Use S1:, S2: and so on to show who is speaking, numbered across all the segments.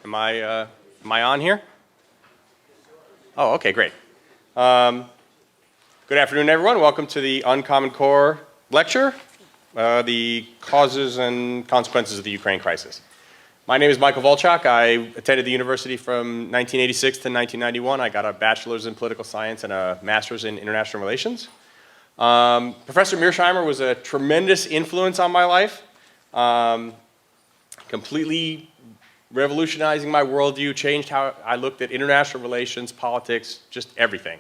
S1: Am I on here? Oh, okay, great. Good afternoon, everyone. Welcome to the Uncommon Core lecture, the causes and consequences of the Ukraine crisis. My name is Michael Volchak. I attended the university from 1986 to 1991. I got a bachelor's in political science and a master's in international relations. Professor Mearsheimer was a tremendous influence on my life, completely revolutionizing my worldview, changed how I looked at international relations, politics, just everything.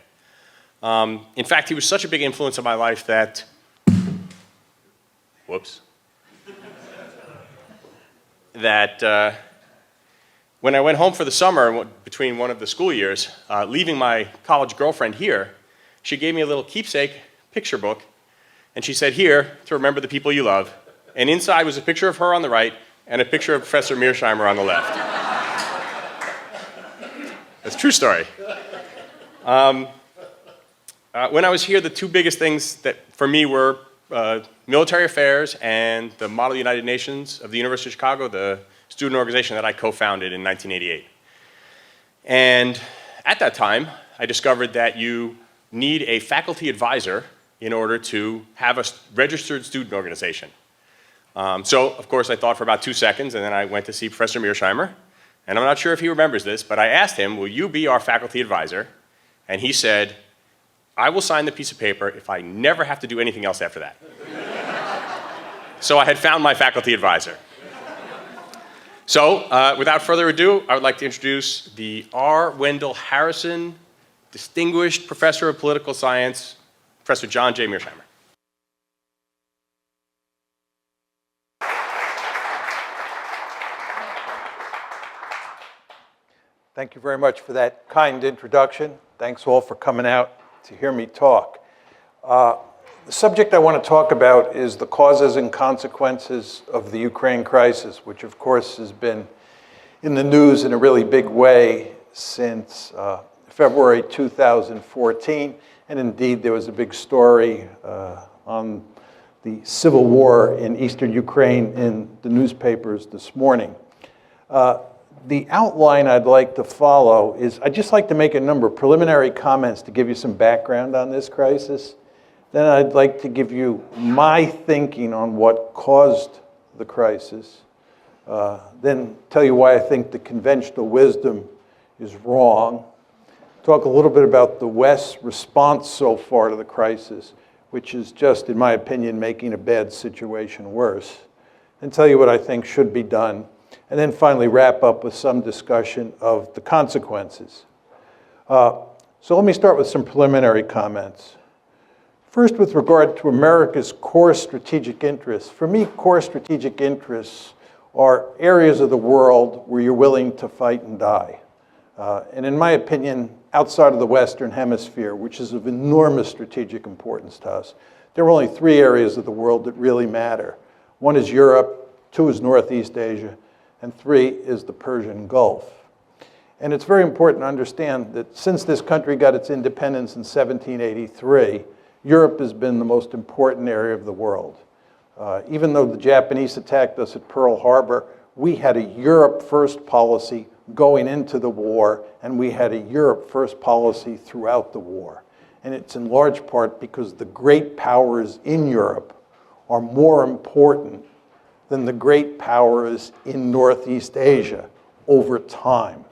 S1: In fact, he was such a big influence on my life that, when I went home for the summer between one of the school years, leaving my college girlfriend here, she gave me a little keepsake picture book, and she said, "Here, to remember the people you love." And inside was a picture of her on the right and a picture of Professor Mearsheimer on the left. That's a true story. When I was here, the two biggest things that for me were military affairs and the Model United Nations of the University of Chicago, the student organization that I co-founded in 1988. And at that time, I discovered that you need a faculty advisor in order to have a registered student organization. So, of course, I thought for about 2 seconds, and then I went to see Professor Mearsheimer. And I'm not sure if he remembers this, but I asked him, "Will you be our faculty advisor?" And he said, "I will sign the piece of paper if I never have to do anything else after that." So I had found my faculty advisor. So, without further ado, I would like to introduce the R. Wendell Harrison Distinguished Professor of Political Science, Professor John J. Mearsheimer.
S2: Thank you very much for that kind introduction. Thanks all for coming out to hear me talk. The subject I want to talk about is the causes and consequences of the Ukraine crisis, which of course has been in the news in a really big way since February 2014. And indeed, there was a big story on the civil war in eastern Ukraine in the newspapers this morning. The outline I'd like to follow is I'd just like to make a number of preliminary comments to give you some background on this crisis. Then I'd like to give you my thinking on what caused the crisis. Then tell you why I think the conventional wisdom is wrong. Talk a little bit about the West's response so far to the crisis, which is just, in my opinion, making a bad situation worse. And tell you what I think should be done. And then finally wrap up with some discussion of the consequences. So let me start with some preliminary comments. First, with regard to America's core strategic interests. For me, core strategic interests are areas of the world where you're willing to fight and die. And in my opinion, outside of the Western Hemisphere, which is of enormous strategic importance to us, there are only 3 areas of the world that really matter. 1 is Europe, 2 is Northeast Asia, and 3 is the Persian Gulf. And it's very important to understand that since this country got its independence in 1783, Europe has been the most important area of the world. Even though the Japanese attacked us at Pearl Harbor, we had a Europe first policy going into the war, and we had a Europe first policy throughout the war. And it's in large part because the great powers in Europe are more important than the great powers in Northeast Asia over time.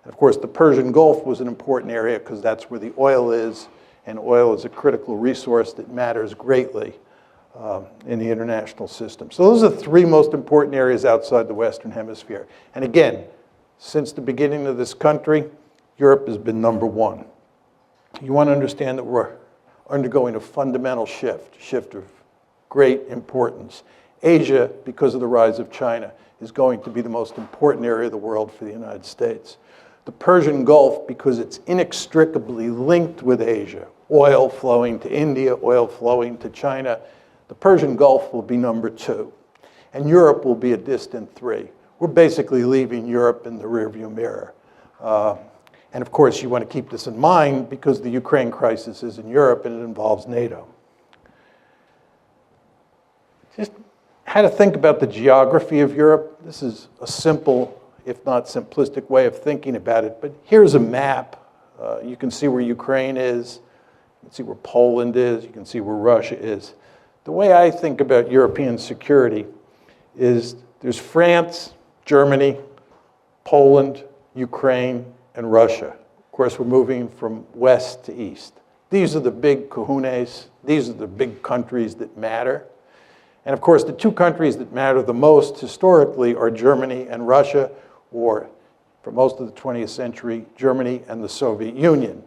S2: And of course, the Persian Gulf was an important area because that's where the oil is, and oil is a critical resource that matters greatly in the international system. So those are the 3 most important areas outside the Western Hemisphere. And again, since the beginning of this country, Europe has been number 1. You want to understand that we're undergoing a fundamental shift of great importance. Asia, because of the rise of China, is going to be the most important area of the world for the United States. The Persian Gulf, because it's inextricably linked with Asia, oil flowing to India, oil flowing to China, the Persian Gulf will be number 2. And Europe will be a distant 3. We're basically leaving Europe in the rearview mirror. And of course, you want to keep this in mind because the Ukraine crisis is in Europe and it involves NATO. Just how to think about the geography of Europe. This is a simple if not simplistic, way of thinking about it. But here's a map. You can see where Ukraine is. You can see where Poland is. You can see where Russia is. The way I think about European security is there's France, Germany, Poland, Ukraine, and Russia. Of course, we're moving from west to east. These are the big kahunas. These are the big countries that matter. And of course, the two countries that matter the most historically are Germany and Russia, or for most of the 20th century, Germany and the Soviet Union.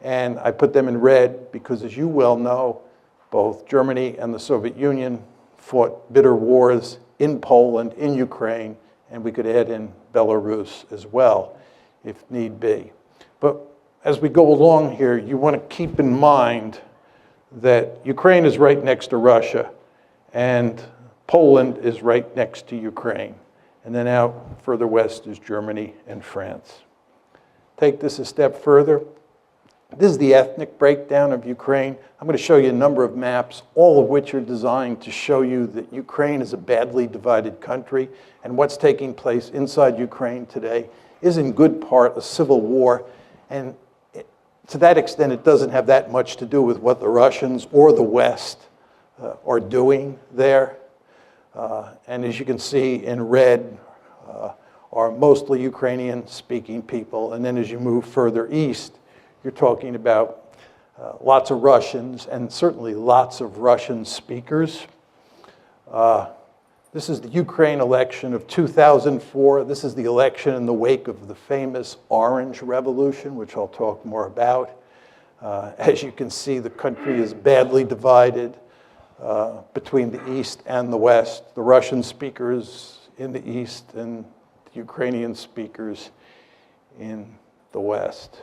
S2: And I put them in red because, as you well know, both Germany and the Soviet Union fought bitter wars in Poland, in Ukraine, and we could add in Belarus as well, if need be. But as we go along here, you want to keep in mind that Ukraine is right next to Russia, and Poland is right next to Ukraine. And then out further west is Germany and France. Take this a step further. This is the ethnic breakdown of Ukraine. I'm going to show you a number of maps, all of which are designed to show you that Ukraine is a badly divided country, and what's taking place inside Ukraine today is in good part a civil war. And to that extent, it doesn't have that much to do with what the Russians or the West are doing there. And as you can see in red are mostly Ukrainian-speaking people. And then as you move further east, you're talking about lots of Russians and certainly lots of Russian speakers. This is the Ukraine election of 2004. This is the election in the wake of the famous Orange Revolution, which I'll talk more about. As you can see, the country is badly divided between the East and the West, the Russian speakers in the East and the Ukrainian speakers in the West.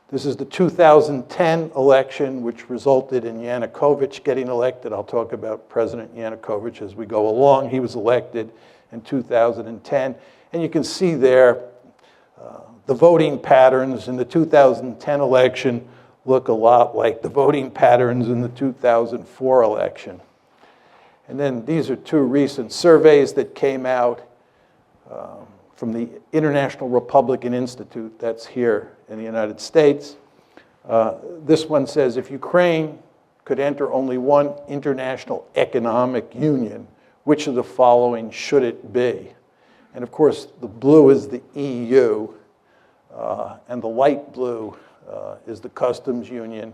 S2: This is the 2010 election, which resulted in Yanukovych getting elected. I'll talk about President Yanukovych as we go along. He was elected in 2010. And you can see there the voting patterns in the 2010 election look a lot like the voting patterns in the 2004 election. And then these are two recent surveys that came out from the International Republican Institute, that's here in the United States. This one says, if Ukraine could enter only one international economic union, which of the following should it be? And of course, the blue is the EU, and the light blue is the customs union,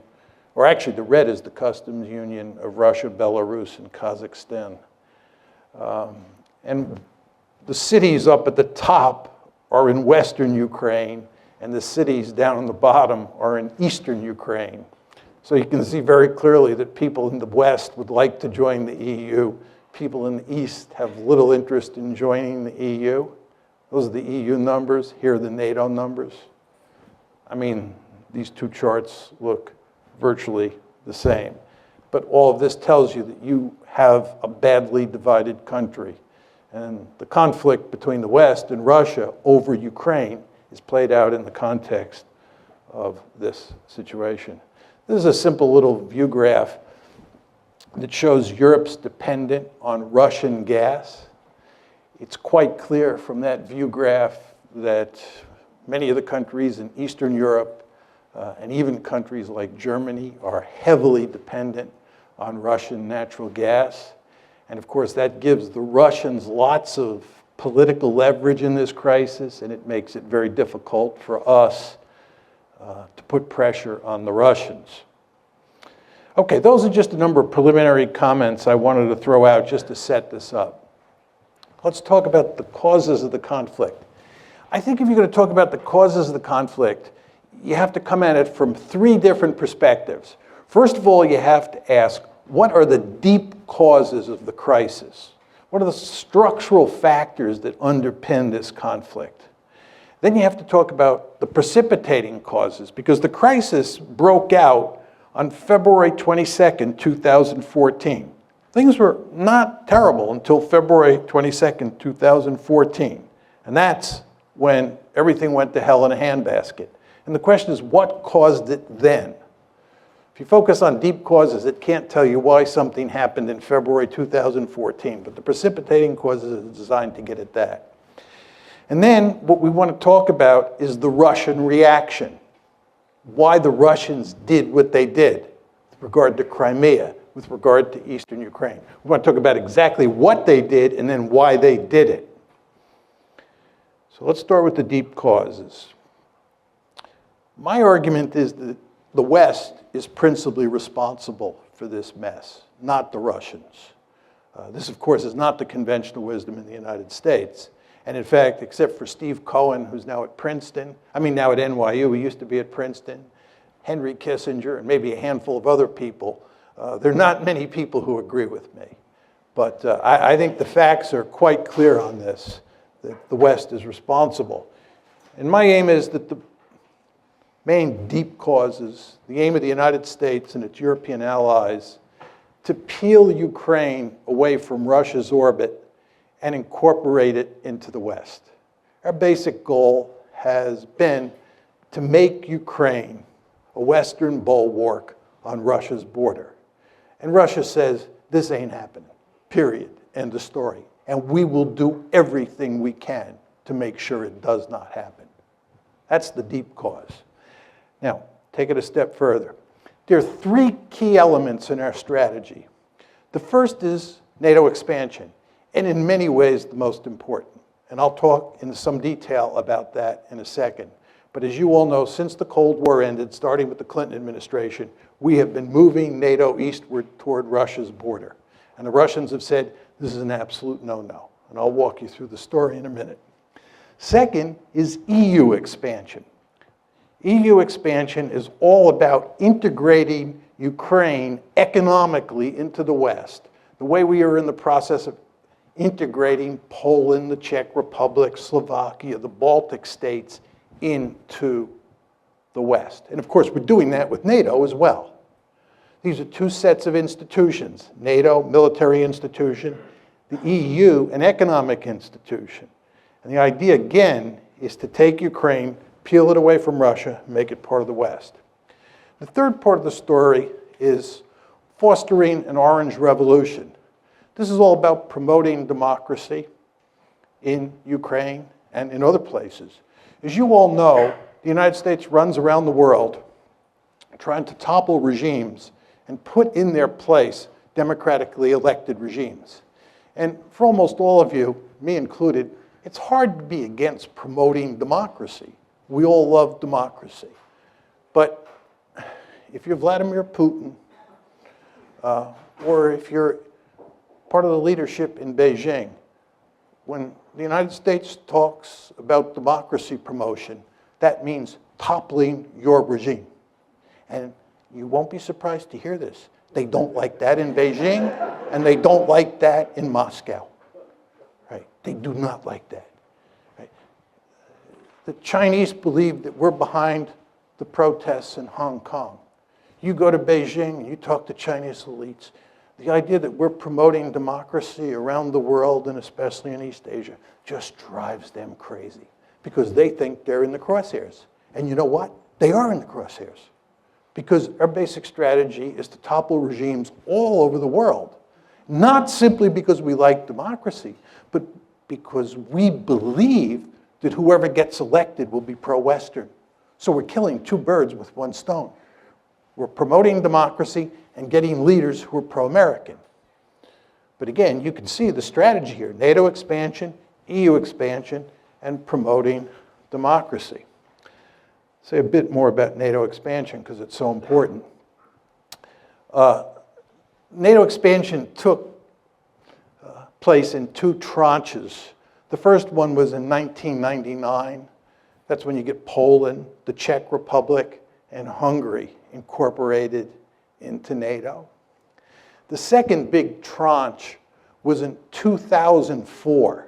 S2: or actually the red is the customs union of Russia, Belarus, and Kazakhstan. And the cities up at the top are in Western Ukraine, and the cities down on the bottom are in Eastern Ukraine. So you can see very clearly that people in the West would like to join the EU. People in the East have little interest in joining the EU. Those are the EU numbers. Here are the NATO numbers. I mean, these two charts look virtually the same. But all of this tells you that you have a badly divided country. And the conflict between the West and Russia over Ukraine is played out in the context of this situation. This is a simple little view graph that shows Europe's dependence on Russian gas. It's quite clear from that view graph that many of the countries in Eastern Europe and even countries like Germany are heavily dependent on Russian natural gas. And of course, that gives the Russians lots of political leverage in this crisis, and it makes it very difficult for us to put pressure on the Russians. Okay, those are just a number of preliminary comments I wanted to throw out just to set this up. Let's talk about the causes of the conflict. I think if you're going to talk about the causes of the conflict, you have to come at it from three different perspectives. First of all, you have to ask, what are the deep causes of the crisis? What are the structural factors that underpin this conflict? Then you have to talk about the precipitating causes, because the crisis broke out on February 22nd, 2014. Things were not terrible until February 22nd, 2014. And that's when everything went to hell in a handbasket. And the question is, what caused it then? If you focus on deep causes, it can't tell you why something happened in February 2014, but the precipitating causes are designed to get at that. And then what we want to talk about is the Russian reaction. Why the Russians did what they did with regard to Crimea, with regard to Eastern Ukraine. We want to talk about exactly what they did and then why they did it. So let's start with the deep causes. My argument is that the West is principally responsible for this mess, not the Russians. This, of course, is not the conventional wisdom in the United States. And in fact, except for Steve Cohen, who's now at Princeton, now at NYU, he used to be at Princeton, Henry Kissinger, and maybe a handful of other people, there are not many people who agree with me. But I think the facts are quite clear on this, that the West is responsible. And my aim is that the main deep causes, the aim of the United States and its European allies, to peel Ukraine away from Russia's orbit and incorporate it into the West. Our basic goal has been to make Ukraine a Western bulwark on Russia's border. And Russia says, this ain't happening, period, end of story. And we will do everything we can to make sure it does not happen. That's the deep cause. Now, take it a step further. There are three key elements in our strategy. The first is NATO expansion, and in many ways the most important. And I'll talk in some detail about that in a second. But as you all know, since the Cold War ended, starting with the Clinton administration, we have been moving NATO eastward toward Russia's border. And the Russians have said, this is an absolute no-no. And I'll walk you through the story in a minute. Second is EU expansion. EU expansion is all about integrating Ukraine economically into the West, the way we are in the process of integrating Poland, the Czech Republic, Slovakia, the Baltic states into the West. And of course, we're doing that with NATO as well. These are two sets of institutions, NATO, military institution, the EU, an economic institution. And the idea, again, is to take Ukraine, peel it away from Russia, and make it part of the West. The third part of the story is fostering an orange revolution. This is all about promoting democracy in Ukraine and in other places. As you all know, the United States runs around the world trying to topple regimes and put in their place democratically elected regimes. And for almost all of you, me included, it's hard to be against promoting democracy. We all love democracy. But if you're Vladimir Putin, or if you're part of the leadership in Beijing, when the United States talks about democracy promotion, that means toppling your regime. And you won't be surprised to hear this. They don't like that in Beijing, and they don't like that in Moscow. Right? They do not like that. Right? The Chinese believe that we're behind the protests in Hong Kong. You go to Beijing and you talk to Chinese elites, the idea that we're promoting democracy around the world, and especially in East Asia, just drives them crazy because they think they're in the crosshairs. And you know what? They are in the crosshairs because our basic strategy is to topple regimes all over the world, not simply because we like democracy, but because we believe that whoever gets elected will be pro-Western. So we're killing two birds with one stone. We're promoting democracy and getting leaders who are pro-American. But again, you can see the strategy here: NATO expansion, EU expansion, and promoting democracy. Say a bit more about NATO expansion because it's so important. NATO expansion took place in two tranches. The first one was in 1999. That's when you get Poland, the Czech Republic, and Hungary incorporated into NATO. The second big tranche was in 2004.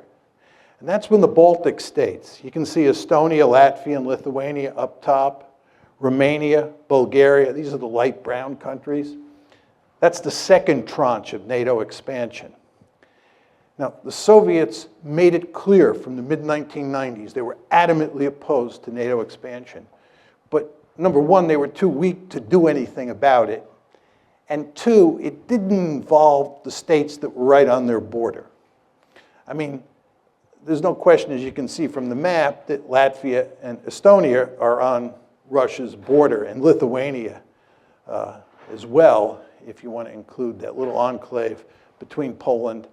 S2: And that's when the Baltic states, you can see Estonia, Latvia, and Lithuania up top, Romania, Bulgaria, these are the light brown countries. That's the second tranche of NATO expansion. Now, the Soviets made it clear from the mid-1990s they were adamantly opposed to NATO expansion. But number one, they were too weak to do anything about it. And two, it didn't involve the states that were right on their border. I mean, there's no question, as you can see from the map, that Latvia and Estonia are on Russia's border, and Lithuania as well, if you want to include that little enclave between Poland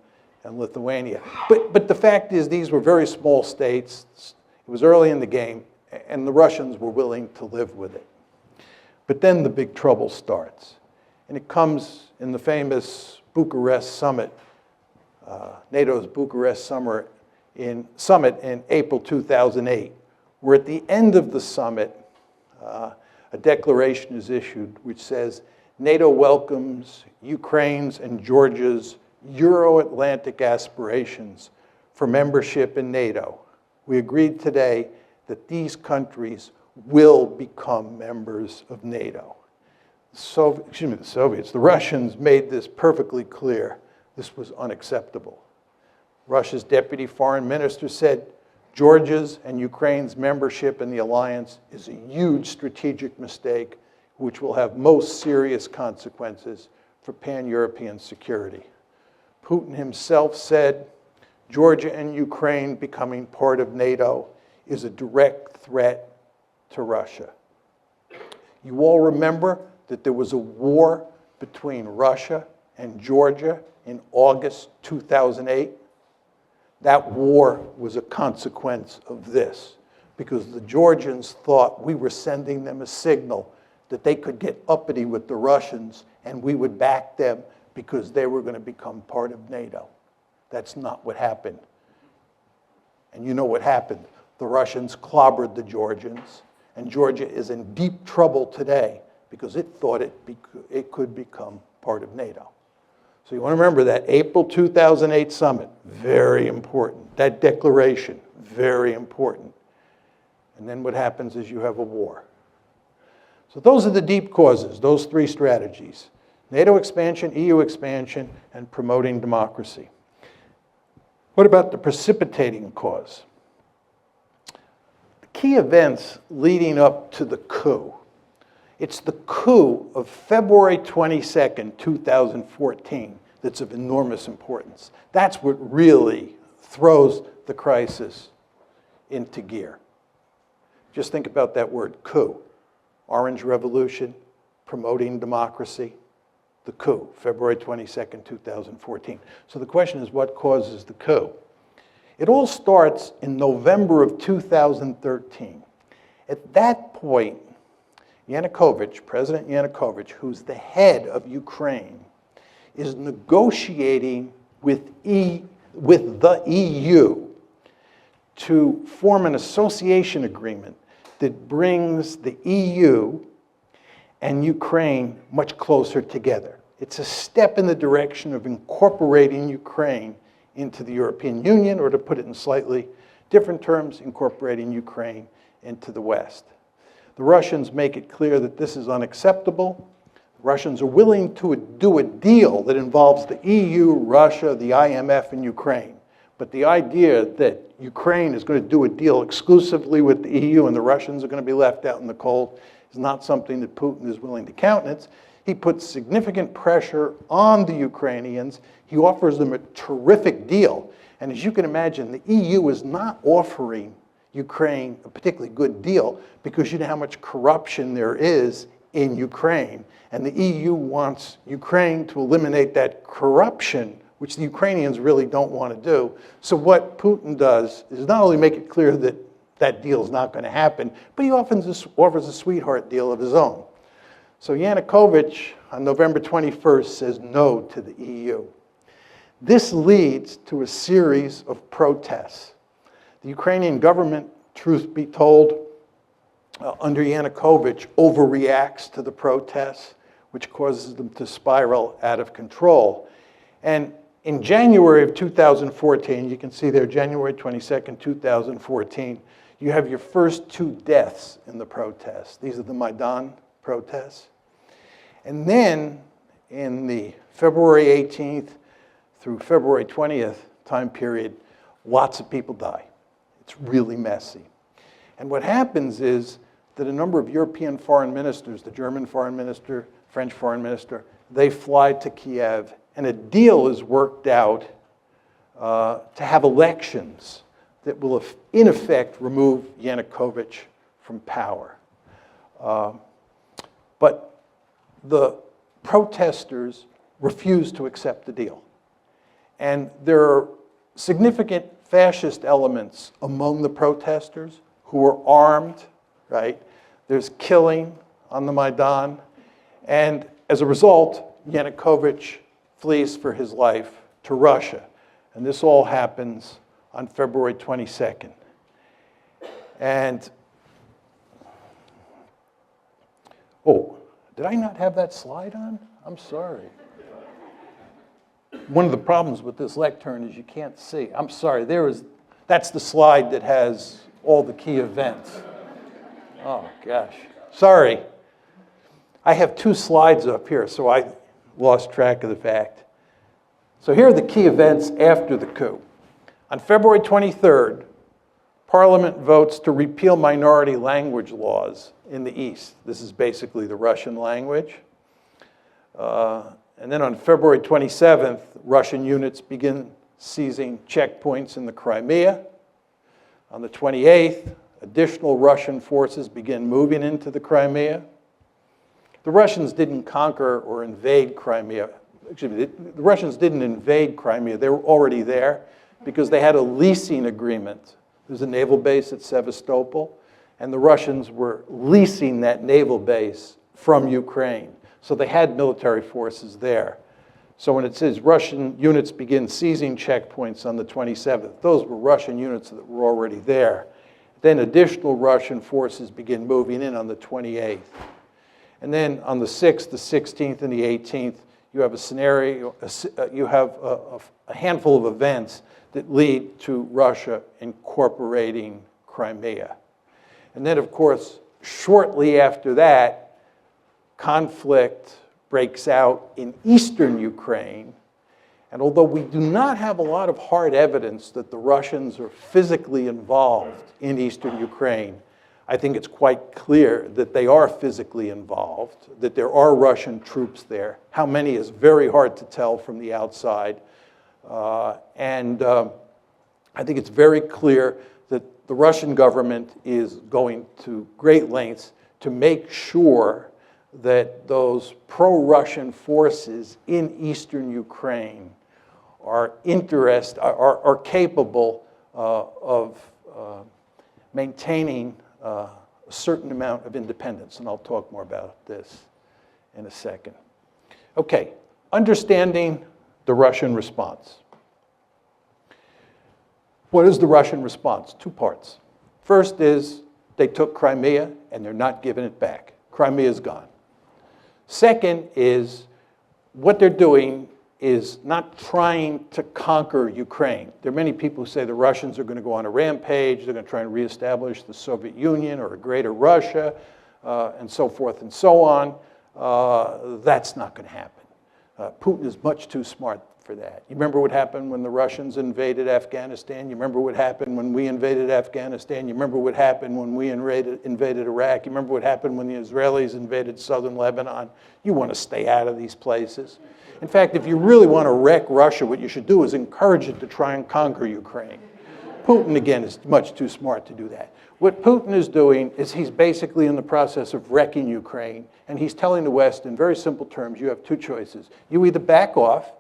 S2: and Lithuania. But the fact is, these were very small states. It was early in the game, and the Russians were willing to live with it. But then the big trouble starts, and it comes in the famous Bucharest summit, NATO's Bucharest summit in April 2008, where at the end of the summit, a declaration is issued which says, NATO welcomes Ukraine's and Georgia's Euro-Atlantic aspirations for membership in NATO. We agreed today that these countries will become members of NATO. The Russians made this perfectly clear. This was unacceptable. Russia's deputy foreign minister said, Georgia's and Ukraine's membership in the alliance is a huge strategic mistake which will have most serious consequences for pan-European security. Putin himself said, Georgia and Ukraine becoming part of NATO is a direct threat to Russia. You all remember that there was a war between Russia and Georgia in August 2008? That war was a consequence of this, because the Georgians thought we were sending them a signal that they could get uppity with the Russians and we would back them because they were going to become part of NATO. That's not what happened. And you know what happened. The Russians clobbered the Georgians, and Georgia is in deep trouble today because it thought it could become part of NATO. So you want to remember that April 2008 summit, very important. That declaration, very important. And then what happens is you have a war. So those are the deep causes, those three strategies: NATO expansion, EU expansion, and promoting democracy. What about the precipitating cause? The key events leading up to the coup. It's the coup of February 22nd, 2014 that's of enormous importance. That's what really throws the crisis into gear. Just think about that word, coup. Orange Revolution, promoting democracy, the coup, February 22nd, 2014. So the question is, what causes the coup? It all starts in November of 2013. At that point, Yanukovych, President Yanukovych, who's the head of Ukraine, is negotiating with the EU to form an association agreement that brings the EU and Ukraine much closer together. It's a step in the direction of incorporating Ukraine into the European Union, or to put it in slightly different terms, incorporating Ukraine into the West. The Russians make it clear that this is unacceptable. The Russians are willing to do a deal that involves the EU, Russia, the IMF, and Ukraine. But the idea that Ukraine is going to do a deal exclusively with the EU and the Russians are going to be left out in the cold is not something that Putin is willing to countenance. He puts significant pressure on the Ukrainians. He offers them a terrific deal. And as you can imagine, the EU is not offering Ukraine a particularly good deal because you know how much corruption there is in Ukraine. And the EU wants Ukraine to eliminate that corruption, which the Ukrainians really don't want to do. So what Putin does is not only make it clear that that deal is not going to happen, but he often offers a sweetheart deal of his own. So Yanukovych, on November 21st, says no to the EU. This leads to a series of protests. The Ukrainian government, truth be told, under Yanukovych, overreacts to the protests, which causes them to spiral out of control. And in January of 2014, you can see there, January 22nd, 2014, you have your first 2 deaths in the protests. These are the Maidan protests. And then in the February 18th through February 20th time period, lots of people die. It's really messy. And what happens is that a number of European foreign ministers, the German foreign minister, French foreign minister, they fly to Kiev, and a deal is worked out to have elections that will, in effect, remove Yanukovych from power. But the protesters refused to accept the deal. And there are significant fascist elements among the protesters who were armed, right? There's killing on the Maidan. And as a result, Yanukovych flees for his life to Russia. And this all happens on February 22nd. And, oh, did I not have that slide on? I'm sorry. One of the problems with this lectern is you can't see. I'm sorry, that's the slide that has all the key events. Oh, gosh. Sorry. I have two slides up here, so I lost track of the fact. So here are the key events after the coup. On February 23rd, Parliament votes to repeal minority language laws in the East. This is basically the Russian language. And then on February 27th, Russian units begin seizing checkpoints in the Crimea. On the 28th, additional Russian forces begin moving into the Crimea. The Russians didn't conquer or invade Crimea. Excuse me, the Russians didn't invade Crimea. They were already there because they had a leasing agreement. There's a naval base at Sevastopol, and the Russians were leasing that naval base from Ukraine. So they had military forces there. So when it says Russian units begin seizing checkpoints on the 27th, those were Russian units that were already there. Then additional Russian forces begin moving in on the 28th. And then on the 6th, the 16th, and the 18th, you have a scenario, you have a handful of events that lead to Russia incorporating Crimea. And then, of course, shortly after that, conflict breaks out in eastern Ukraine. And although we do not have a lot of hard evidence that the Russians are physically involved in eastern Ukraine, I think it's quite clear that they are physically involved, that there are Russian troops there. How many is very hard to tell from the outside. I think it's very clear that the Russian government is going to great lengths to make sure that those pro-Russian forces in eastern Ukraine are capable of maintaining a certain amount of independence. And I'll talk more about this in a second. Okay, understanding the Russian response. What is the Russian response? Two parts. First is they took Crimea and they're not giving it back. Crimea is gone. Second is what they're doing is not trying to conquer Ukraine. There are many people who say the Russians are going to go on a rampage, they're going to try and reestablish the Soviet Union or a greater Russia, and so forth and so on. That's not going to happen. Putin is much too smart for that. You remember what happened when the Russians invaded Afghanistan? You remember what happened when we invaded Afghanistan? You remember what happened when we invaded Iraq? You remember what happened when the Israelis invaded southern Lebanon? You want to stay out of these places. In fact, if you really want to wreck Russia, what you should do is encourage it to try and conquer Ukraine. Putin, again, is much too smart to do that. What Putin is doing is he's basically in the process of wrecking Ukraine, and he's telling the West in very simple terms, you have two choices. You either back off,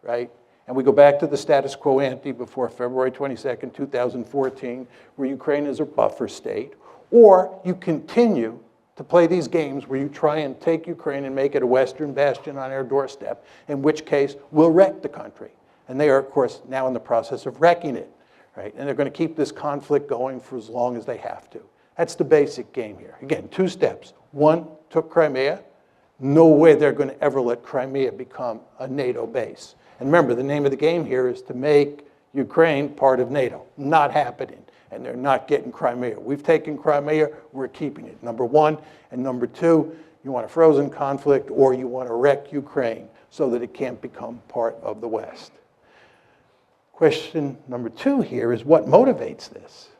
S2: right? And we go back to the status quo ante before February 22nd, 2014, where Ukraine is a buffer state, or you continue to play these games where you try and take Ukraine and make it a Western bastion on our doorstep, in which case we'll wreck the country. And they are, of course, now in the process of wrecking it, right? And they're going to keep this conflict going for as long as they have to. That's the basic game here. Again, two steps. One, took Crimea. No way they're going to ever let Crimea become a NATO base. And remember, the name of the game here is to make Ukraine part of NATO. Not happening. And they're not getting Crimea. We've taken Crimea, we're keeping it. Number one. And number two, you want a frozen conflict or you want to wreck Ukraine so that it can't become part of the West. Question number two here is what motivates this?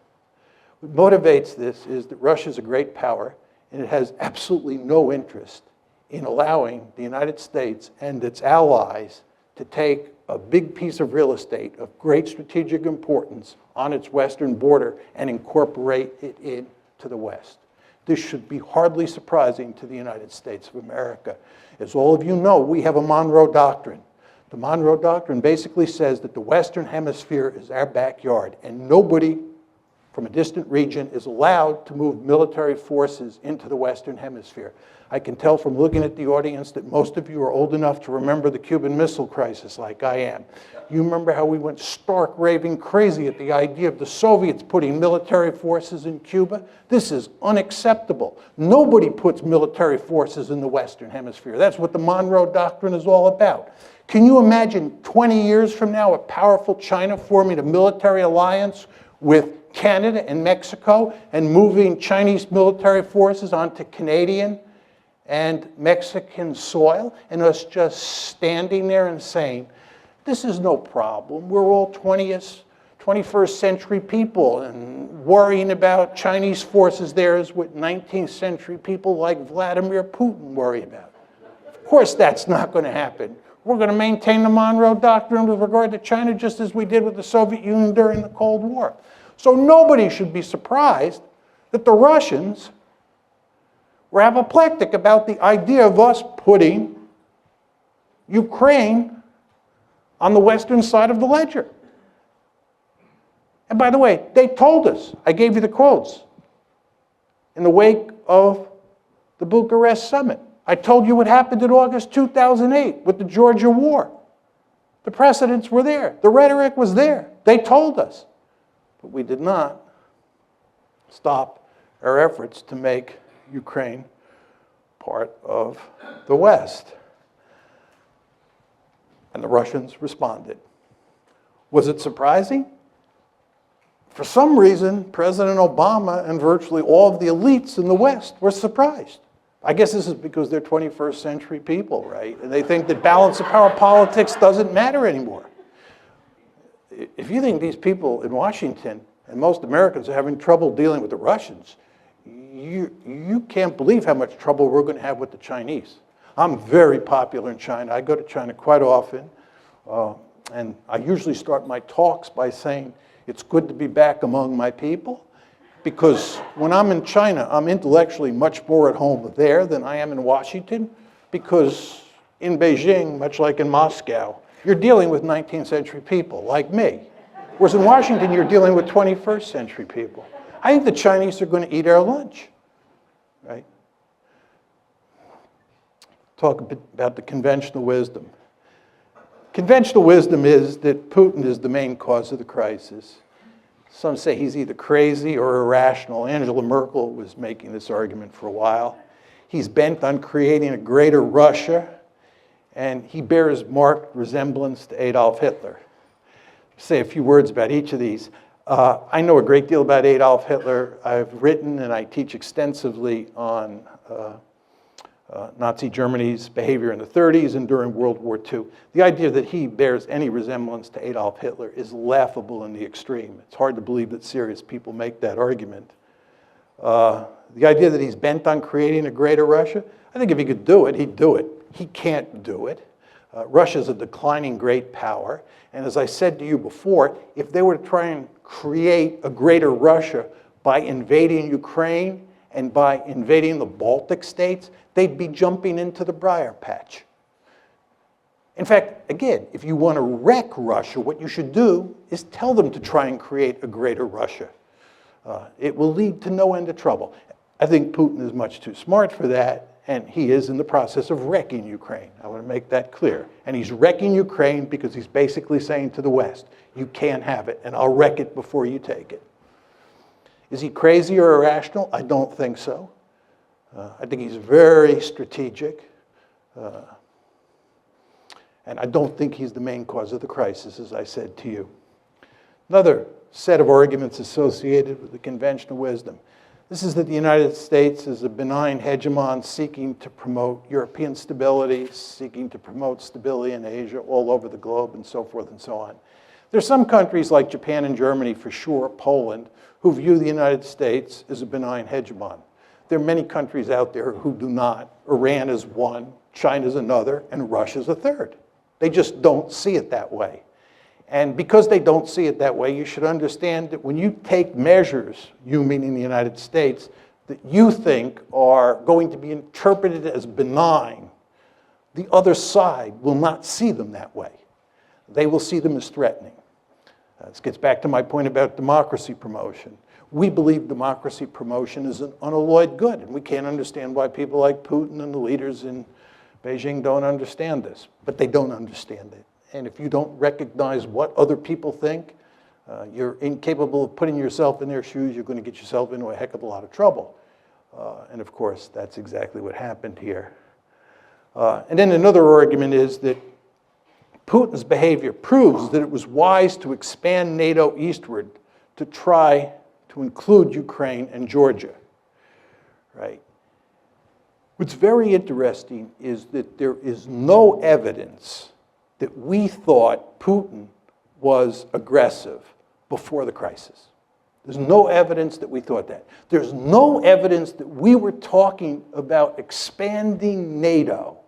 S2: What motivates this is that Russia is a great power and it has absolutely no interest in allowing the United States and its allies to take a big piece of real estate of great strategic importance on its western border and incorporate it into the West. This should be hardly surprising to the United States of America. As all of you know, we have a Monroe Doctrine. The Monroe Doctrine basically says that the Western Hemisphere is our backyard, and nobody from a distant region is allowed to move military forces into the Western Hemisphere. I can tell from looking at the audience that most of you are old enough to remember the Cuban Missile Crisis like I am. You remember how we went stark raving crazy at the idea of the Soviets putting military forces in Cuba? This is unacceptable. Nobody puts military forces in the Western Hemisphere. That's what the Monroe Doctrine is all about. Can you imagine 20 years from now a powerful China forming a military alliance with Canada and Mexico and moving Chinese military forces onto Canadian and Mexican soil, and us just standing there and saying, this is no problem. We're all 21st century people, and worrying about Chinese forces there is what 19th century people like Vladimir Putin worry about. Of course that's not going to happen. We're going to maintain the Monroe Doctrine with regard to China just as we did with the Soviet Union during the Cold War. So nobody should be surprised that the Russians were apoplectic about the idea of us putting Ukraine on the western side of the ledger. And by the way, they told us, I gave you the quotes, in the wake of the Bucharest summit. I told you what happened in August 2008 with the Georgia war. The precedents were there. The rhetoric was there. They told us. But we did not stop our efforts to make Ukraine part of the West. And the Russians responded. Was it surprising? For some reason, President Obama and virtually all of the elites in the West were surprised. I guess this is because they're 21st century people, right? And they think that balance of power politics doesn't matter anymore. If you think these people in Washington and most Americans are having trouble dealing with the Russians, you can't believe how much trouble we're going to have with the Chinese. I'm very popular in China. I go to China quite often. And I usually start my talks by saying, it's good to be back among my people. Because when I'm in China, I'm intellectually much more at home there than I am in Washington. Because in Beijing, much like in Moscow, you're dealing with 19th century people like me. Whereas in Washington, you're dealing with 21st century people. I think the Chinese are going to eat our lunch, right? Talk a bit about the conventional wisdom. Conventional wisdom is that Putin is the main cause of the crisis. Some say he's either crazy or irrational. Angela Merkel was making this argument for a while. He's bent on creating a greater Russia, and he bears marked resemblance to Adolf Hitler. Say a few words about each of these. I know a great deal about Adolf Hitler. I've written and I teach extensively on Nazi Germany's behavior in the 30s and during World War II. The idea that he bears any resemblance to Adolf Hitler is laughable in the extreme. It's hard to believe that serious people make that argument. The idea that he's bent on creating a greater Russia, I think if he could do it, he'd do it. He can't do it. Russia's a declining great power. And as I said to you before, if they were to try and create a greater Russia by invading Ukraine and by invading the Baltic states, they'd be jumping into the briar patch. In fact, again, if you want to wreck Russia, what you should do is tell them to try and create a greater Russia. It will lead to no end of trouble. I think Putin is much too smart for that, and he is in the process of wrecking Ukraine. I want to make that clear. And he's wrecking Ukraine because he's basically saying to the West, you can't have it, and I'll wreck it before you take it. Is he crazy or irrational? I don't think so. I think he's very strategic. And I don't think he's the main cause of the crisis, as I said to you. Another set of arguments associated with the conventional wisdom. This is that the United States is a benign hegemon seeking to promote European stability, seeking to promote stability in Asia, all over the globe, and so forth and so on. There's some countries like Japan and Germany, for sure, Poland, who view the United States as a benign hegemon. There are many countries out there who do not. Iran is one, China's another, and Russia's a third. They just don't see it that way. And because they don't see it that way, you should understand that when you take measures, you meaning the United States, that you think are going to be interpreted as benign, the other side will not see them that way. They will see them as threatening. This gets back to my point about democracy promotion. We believe democracy promotion is an unalloyed good, and we can't understand why people like Putin and the leaders in Beijing don't understand this, but they don't understand it. And if you don't recognize what other people think, you're incapable of putting yourself in their shoes, you're going to get yourself into a heck of a lot of trouble. And of course, that's exactly what happened here. And then another argument is that Putin's behavior proves that it was wise to expand NATO eastward to try to include Ukraine and Georgia, right? What's very interesting is that there is no evidence that we thought Putin was aggressive before the crisis. There's no evidence that we thought that. There's no evidence that we were talking about expanding NATO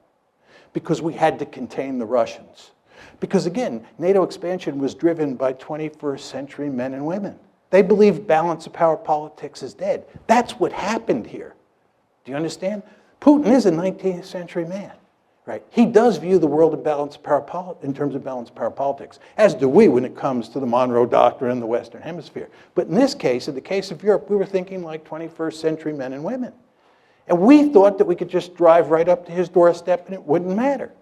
S2: because we had to contain the Russians. Because again, NATO expansion was driven by 21st century men and women. They believed balance of power politics is dead. That's what happened here. Do you understand? Putin is a 19th century man, right? He does view the world in terms of balance of power politics, as do we when it comes to the Monroe Doctrine in the Western Hemisphere. But in this case, in the case of Europe, we were thinking like 21st century men and women. And we thought that we could just drive right up to his doorstep and it wouldn't matter,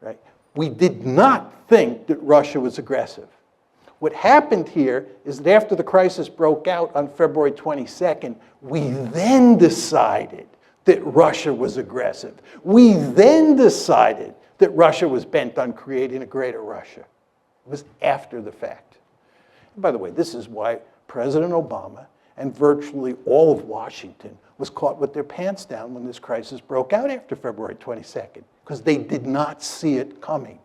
S2: right? We did not think that Russia was aggressive. What happened here is that after the crisis broke out on February 22nd, we then decided that Russia was aggressive. We then decided that Russia was bent on creating a greater Russia. It was after the fact. And by the way, this is why President Obama and virtually all of Washington was caught with their pants down when this crisis broke out after February 22nd, because they did not see it coming.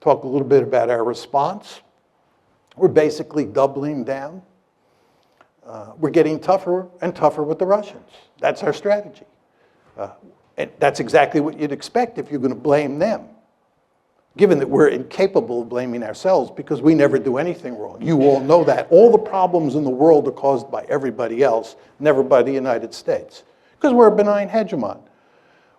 S2: Talk a little bit about our response. We're basically doubling down. We're getting tougher and tougher with the Russians. That's our strategy. And that's exactly what you'd expect if you're going to blame them, given that we're incapable of blaming ourselves because we never do anything wrong. You all know that. All the problems in the world are caused by everybody else, never by the United States, because we're a benign hegemon.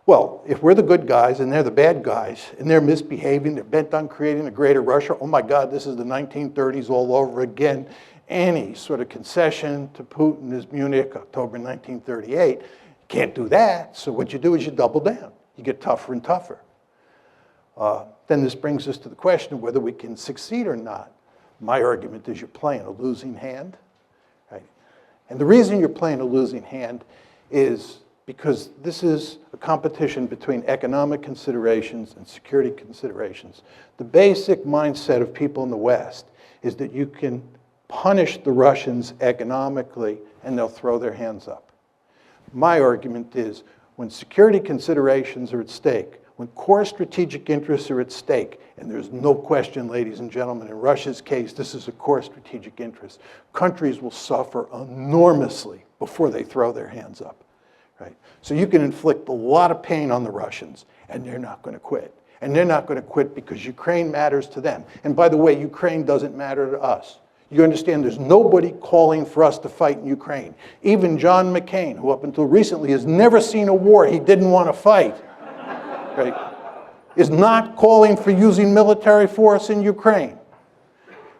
S2: Well, if we're the good guys and they're the bad guys and they're misbehaving, they're bent on creating a greater Russia, oh my God, this is the 1930s all over again. Any sort of concession to Putin is Munich, October 1938. You can't do that, so what you do is you double down. You get tougher and tougher. Then this brings us to the question of whether we can succeed or not. My argument is you're playing a losing hand, right? And the reason you're playing a losing hand is because this is a competition between economic considerations and security considerations. The basic mindset of people in the West is that you can punish the Russians economically and they'll throw their hands up. My argument is when security considerations are at stake, when core strategic interests are at stake, and there's no question, ladies and gentlemen, in Russia's case, this is a core strategic interest, countries will suffer enormously before they throw their hands up. Right? So you can inflict a lot of pain on the Russians, and they're not going to quit. And they're not going to quit because Ukraine matters to them. And by the way, Ukraine doesn't matter to us. You understand there's nobody calling for us to fight in Ukraine. Even John McCain, who up until recently has never seen a war he didn't want to fight, right, is not calling for using military force in Ukraine.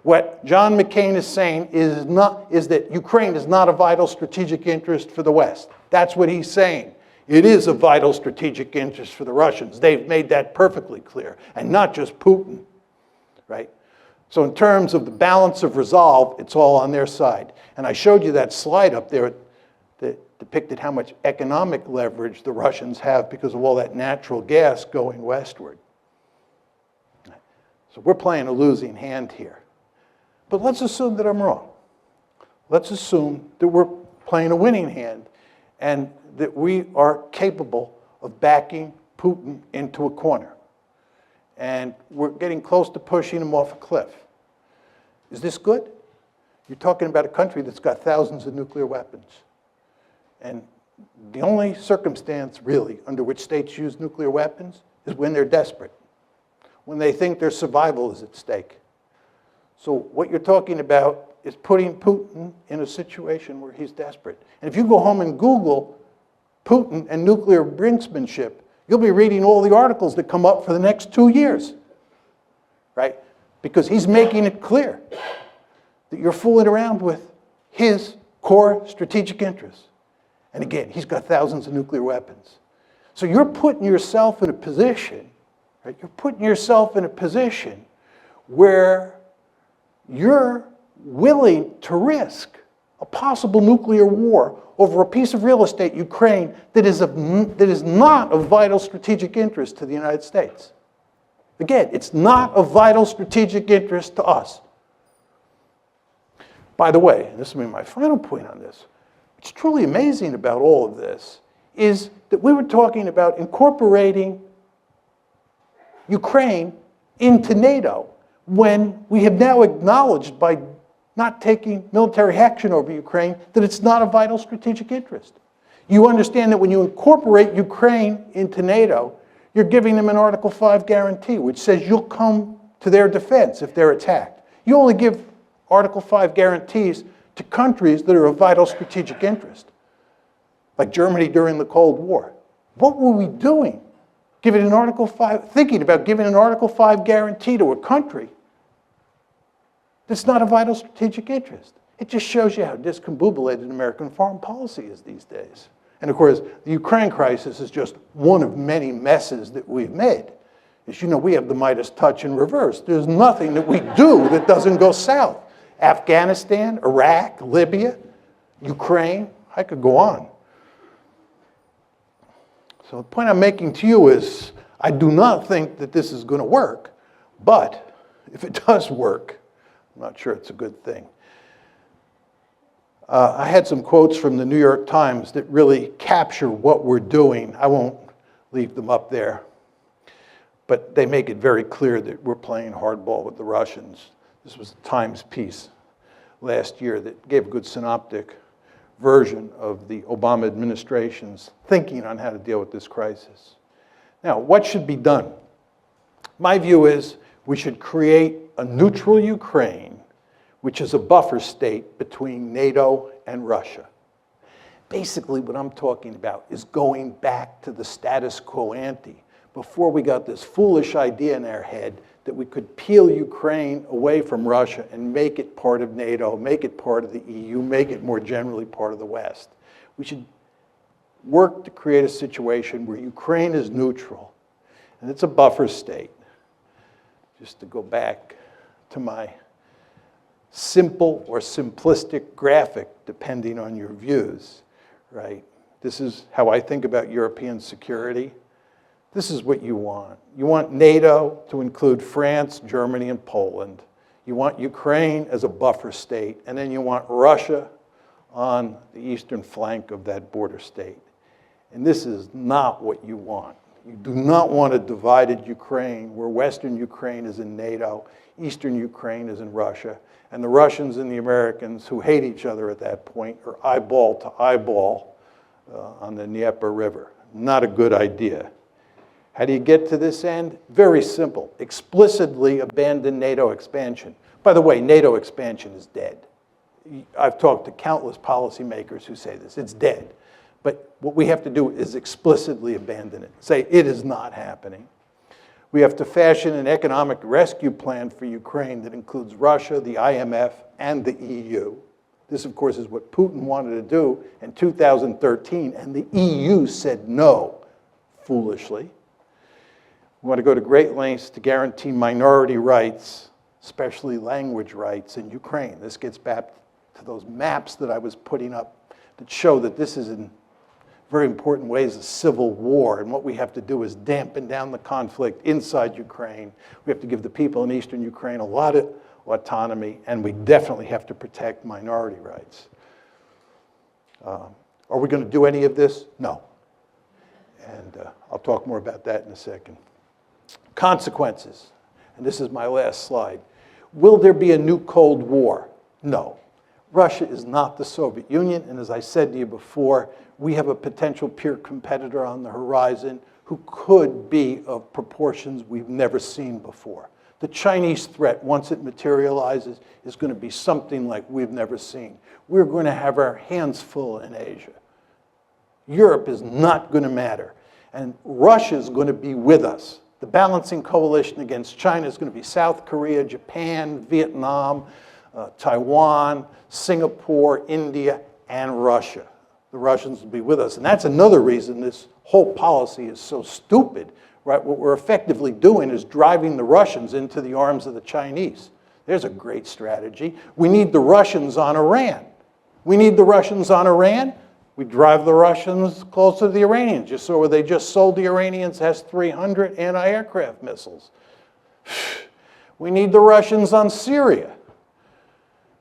S2: What John McCain is saying is that Ukraine is not a vital strategic interest for the West. That's what he's saying. It is a vital strategic interest for the Russians. They've made that perfectly clear, and not just Putin, right? So in terms of the balance of resolve, it's all on their side. And I showed you that slide up there that depicted how much economic leverage the Russians have because of all that natural gas going westward. So we're playing a losing hand here. But let's assume that I'm wrong. Let's assume that we're playing a winning hand and that we are capable of backing Putin into a corner. And we're getting close to pushing him off a cliff. Is this good? You're talking about a country that's got thousands of nuclear weapons. And The only circumstance, really, under which states use nuclear weapons is when they're desperate, when they think their survival is at stake. So what you're talking about is putting Putin in a situation where he's desperate. And if you go home and Google Putin and nuclear brinksmanship, you'll be reading all the articles that come up for the next 2 years, right? Because he's making it clear that you're fooling around with his core strategic interests. And again, he's got thousands of nuclear weapons. So you're putting yourself in a position, right? You're putting yourself in a position where you're willing to risk a possible nuclear war over a piece of real estate, Ukraine, that is not of vital strategic interest to the United States. Again, it's not of vital strategic interest to us. By the way, and this will be my final point on this, what's truly amazing about all of this is that we were talking about incorporating Ukraine into NATO when we have now acknowledged by not taking military action over Ukraine that it's not a vital strategic interest. You understand that when you incorporate Ukraine into NATO, you're giving them an Article 5 guarantee, which says you'll come to their defense if they're attacked. You only give Article 5 guarantees to countries that are of vital strategic interest, like Germany during the Cold War. What were we doing? Thinking about giving an Article 5 guarantee to a country that's not a vital strategic interest. It just shows you how discombobulated American foreign policy is these days. And of course, the Ukraine crisis is just one of many messes that we've made. As you know, we have the Midas touch in reverse. There's nothing that we do that doesn't go south. Afghanistan, Iraq, Libya, Ukraine, I could go on. So the point I'm making to you is, I do not think that this is going to work, but if it does work, I'm not sure it's a good thing. I had some quotes from the New York Times that really capture what we're doing. I won't leave them up there, but they make it very clear that we're playing hardball with the Russians. This was a Times piece last year that gave a good synoptic version of the Obama administration's thinking on how to deal with this crisis. Now, what should be done? My view is we should create a neutral Ukraine, which is a buffer state between NATO and Russia. Basically, what I'm talking about is going back to the status quo ante, before we got this foolish idea in our head that we could peel Ukraine away from Russia and make it part of NATO, make it part of the EU, make it more generally part of the West. We should work to create a situation where Ukraine is neutral, and it's a buffer state. Just to go back to my simple or simplistic graphic, depending on your views, right? This is how I think about European security. This is what you want. You want NATO to include France, Germany, and Poland. You want Ukraine as a buffer state, and then you want Russia on the eastern flank of that border state. And this is not what you want. You do not want a divided Ukraine where Western Ukraine is in NATO, Eastern Ukraine is in Russia, and the Russians and the Americans, who hate each other at that point, are eyeball to eyeball on the Dnieper River. Not a good idea. How do you get to this end? Very simple. Explicitly abandon NATO expansion. By the way, NATO expansion is dead. I've talked to countless policymakers who say this. It's dead. But what we have to do is explicitly abandon it. Say it is not happening. We have to fashion an economic rescue plan for Ukraine that includes Russia, the IMF, and the EU. This, of course, is what Putin wanted to do in 2013, and the EU said no, foolishly. We want to go to great lengths to guarantee minority rights, especially language rights in Ukraine. This gets back to those maps that I was putting up that show that this is in very important ways a civil war, and what we have to do is dampen down the conflict inside Ukraine. We have to give the people in eastern Ukraine a lot of autonomy, and we definitely have to protect minority rights. Are we going to do any of this? No. And I'll talk more about that in a second. Consequences, and this is my last slide. Will there be a new Cold War? No. Russia is not the Soviet Union, and as I said to you before, we have a potential peer competitor on the horizon who could be of proportions we've never seen before. The Chinese threat, once it materializes, is going to be something like we've never seen. We're going to have our hands full in Asia. Europe is not going to matter, and Russia is going to be with us. The balancing coalition against China is going to be South Korea, Japan, Vietnam, Taiwan, Singapore, India, and Russia. The Russians will be with us. And that's another reason this whole policy is so stupid, right? What we're effectively doing is driving the Russians into the arms of the Chinese. There's a great strategy. We need the Russians on Iran. We need the Russians on Iran. We drive the Russians closer to the Iranians. You saw where they just sold the Iranians S-300 anti-aircraft missiles. We need the Russians on Syria.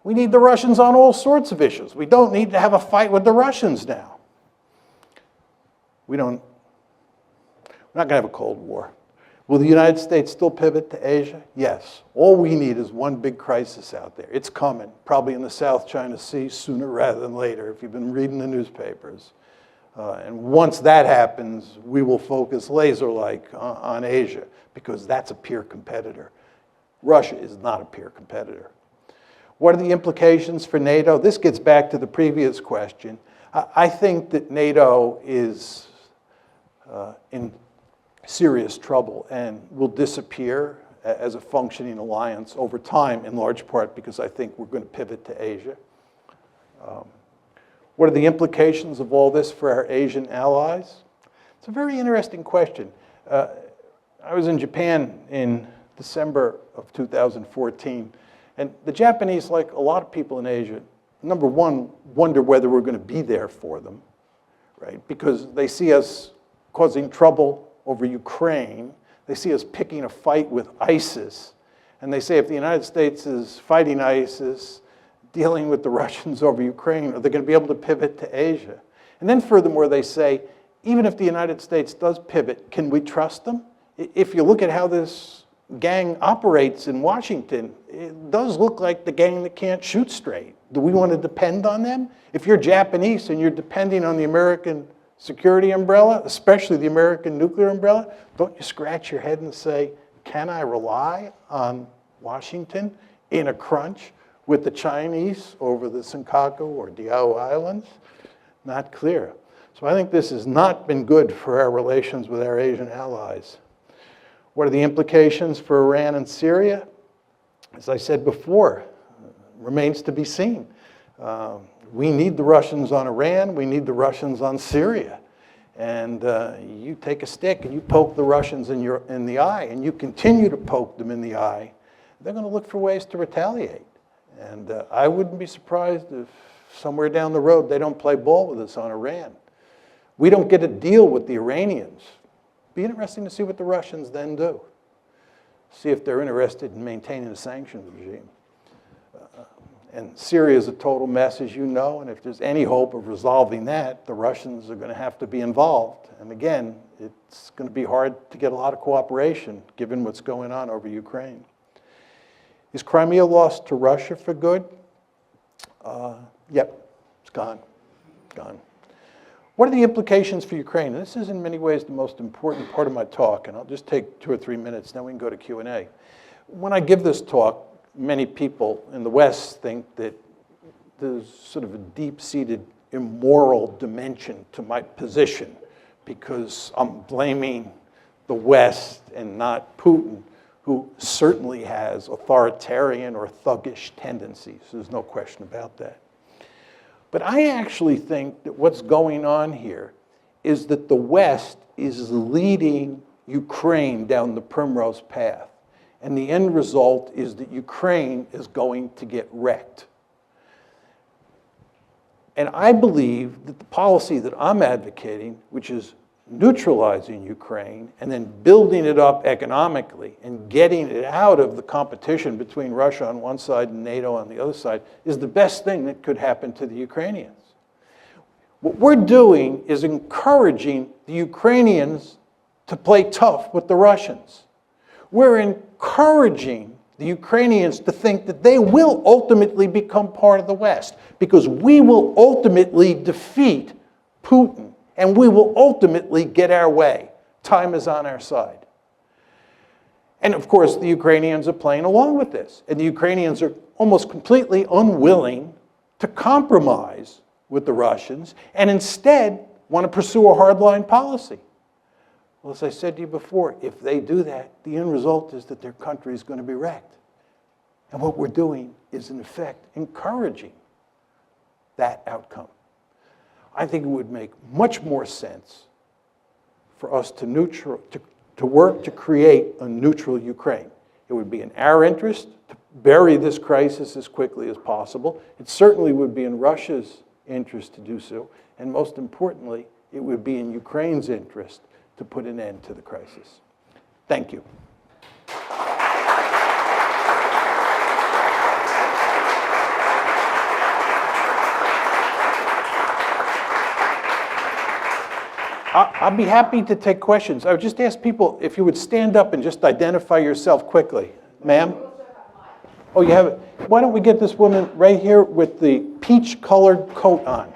S2: We need the Russians on all sorts of issues. We don't need to have a fight with the Russians now. We're not going to have a Cold War. Will the United States still pivot to Asia? Yes. All we need is one big crisis out there. It's coming, probably in the South China Sea sooner rather than later, if you've been reading the newspapers. And once that happens, we will focus laser-like on Asia, because that's a peer competitor. Russia is not a peer competitor. What are the implications for NATO? This gets back to the previous question. I think that NATO is in serious trouble and will disappear as a functioning alliance over time, in large part because I think we're going to pivot to Asia. What are the implications of all this for our Asian allies? It's a very interesting question. I was in Japan in December of 2014, and the Japanese, like a lot of people in Asia, number one, wonder whether we're going to be there for them, right? Because they see us causing trouble over Ukraine. They see us picking a fight with ISIS. And they say if the United States is fighting ISIS, dealing with the Russians over Ukraine, are they going to be able to pivot to Asia? And then furthermore, they say, even if the United States does pivot, can we trust them? If you look at how this gang operates in Washington, it does look like the gang that can't shoot straight. Do we want to depend on them? If you're Japanese and you're depending on the American security umbrella, especially the American nuclear umbrella, don't you scratch your head and say, can I rely on Washington in a crunch with the Chinese over the Senkaku or Diao Islands? Not clear. So I think this has not been good for our relations with our Asian allies. What are the implications for Iran and Syria? As I said before, remains to be seen. We need the Russians on Iran. We need the Russians on Syria. And you take a stick and you poke the Russians in the eye, and you continue to poke them in the eye, they're going to look for ways to retaliate. And I wouldn't be surprised if somewhere down the road they don't play ball with us on Iran. We don't get a deal with the Iranians. Be interesting to see what the Russians then do. See if they're interested in maintaining a sanctions regime. And Syria is a total mess, as you know, and if there's any hope of resolving that, the Russians are going to have to be involved. And again, it's going to be hard to get a lot of cooperation, given what's going on over Ukraine. Is Crimea lost to Russia for good? Yep, it's gone, gone. What are the implications for Ukraine? And this is in many ways the most important part of my talk, and I'll just take 2 or 3 minutes, then we can go to Q&A. When I give this talk, many people in the West think that there's sort of a deep-seated immoral dimension to my position because I'm blaming the West and not Putin, who certainly has authoritarian or thuggish tendencies. There's no question about that. But I actually think that what's going on here is that the West is leading Ukraine down the primrose path. And the end result is that Ukraine is going to get wrecked. And I believe that the policy that I'm advocating, which is neutralizing Ukraine and then building it up economically and getting it out of the competition between Russia on one side and NATO on the other side, is the best thing that could happen to the Ukrainians. What we're doing is encouraging the Ukrainians to play tough with the Russians. We're encouraging the Ukrainians to think that they will ultimately become part of the West, because we will ultimately defeat Putin and we will ultimately get our way. Time is on our side. And of course, the Ukrainians are playing along with this. And the Ukrainians are almost completely unwilling to compromise with the Russians and instead want to pursue a hardline policy. Well, as I said to you before, if they do that, the end result is that their country is going to be wrecked. And what we're doing is, in effect, encouraging that outcome. I think it would make much more sense for us to work to create a neutral Ukraine. It would be in our interest to bury this crisis as quickly as possible. It certainly would be in Russia's interest to do so. And most importantly, it would be in Ukraine's interest to put an end to the crisis. Thank you. I'll be happy to take questions. I would just ask people if you would stand up and just identify yourself quickly. Ma'am? Oh, you have it. Why don't we get this woman right here with the peach-colored coat on?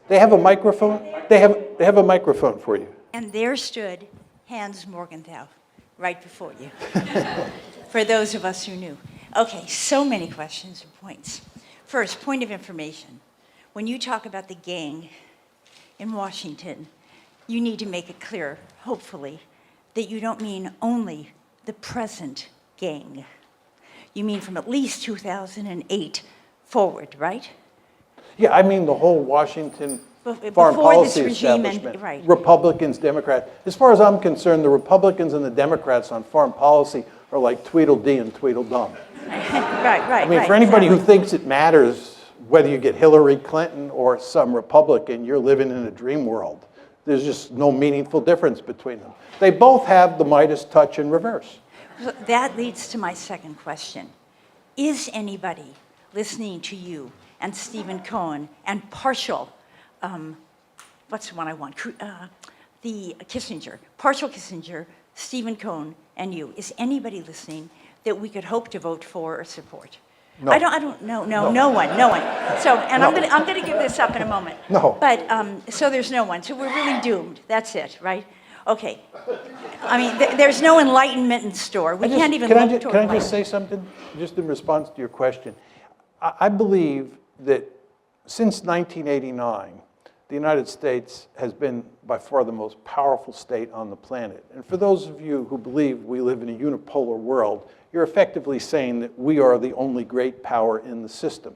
S2: They have a microphone? They have a microphone for you.
S3: And there stood Hans Morgenthau, right before you, for those of us who knew. Okay, so many questions and points. First, point of information. When you talk about the gang in Washington, you need to make it clear, hopefully, that you don't mean only the present gang. You mean from at least 2008 forward, right?
S2: Yeah, I mean the whole Washington foreign
S3: Before
S2: policy
S3: this regime
S2: establishment.
S3: right.
S2: Republicans, Democrats. As far as I'm concerned, the Republicans and the Democrats on foreign policy are like Tweedledee and Tweedledum.
S3: Right.
S2: I mean, for anybody who thinks it matters whether you get Hillary Clinton or some Republican, you're living in a dream world. There's just no meaningful difference between them. They both have the Midas touch in reverse.
S3: That leads to my second question. Is anybody listening to you and Stephen Cohen and partial, what's the one I want? The Kissinger, partial Kissinger, Stephen Cohen, and you. Is anybody listening that we could hope to vote for or support?
S2: No.
S3: I don't know. No one. So, and
S2: No.
S3: I'm gonna give this up in a moment.
S2: No.
S3: But so there's no one. So we're really doomed. That's it, right? Okay. I mean, there's no enlightenment in store. We can't even look toward
S2: Can I just
S3: enlightenment.
S2: say something, just in response to your question? I believe that since 1989, the United States has been by far the most powerful state on the planet. And for those of you who believe we live in a unipolar world, you're effectively saying that we are the only great power in the system.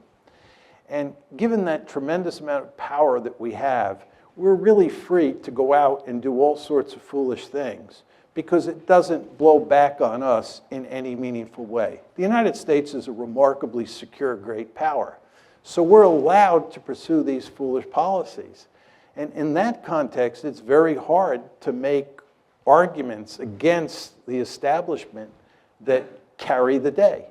S2: And given that tremendous amount of power that we have, we're really free to go out and do all sorts of foolish things because it doesn't blow back on us in any meaningful way. The United States is a remarkably secure great power. So we're allowed to pursue these foolish policies. And in that context, it's very hard to make arguments against the establishment that carry the day.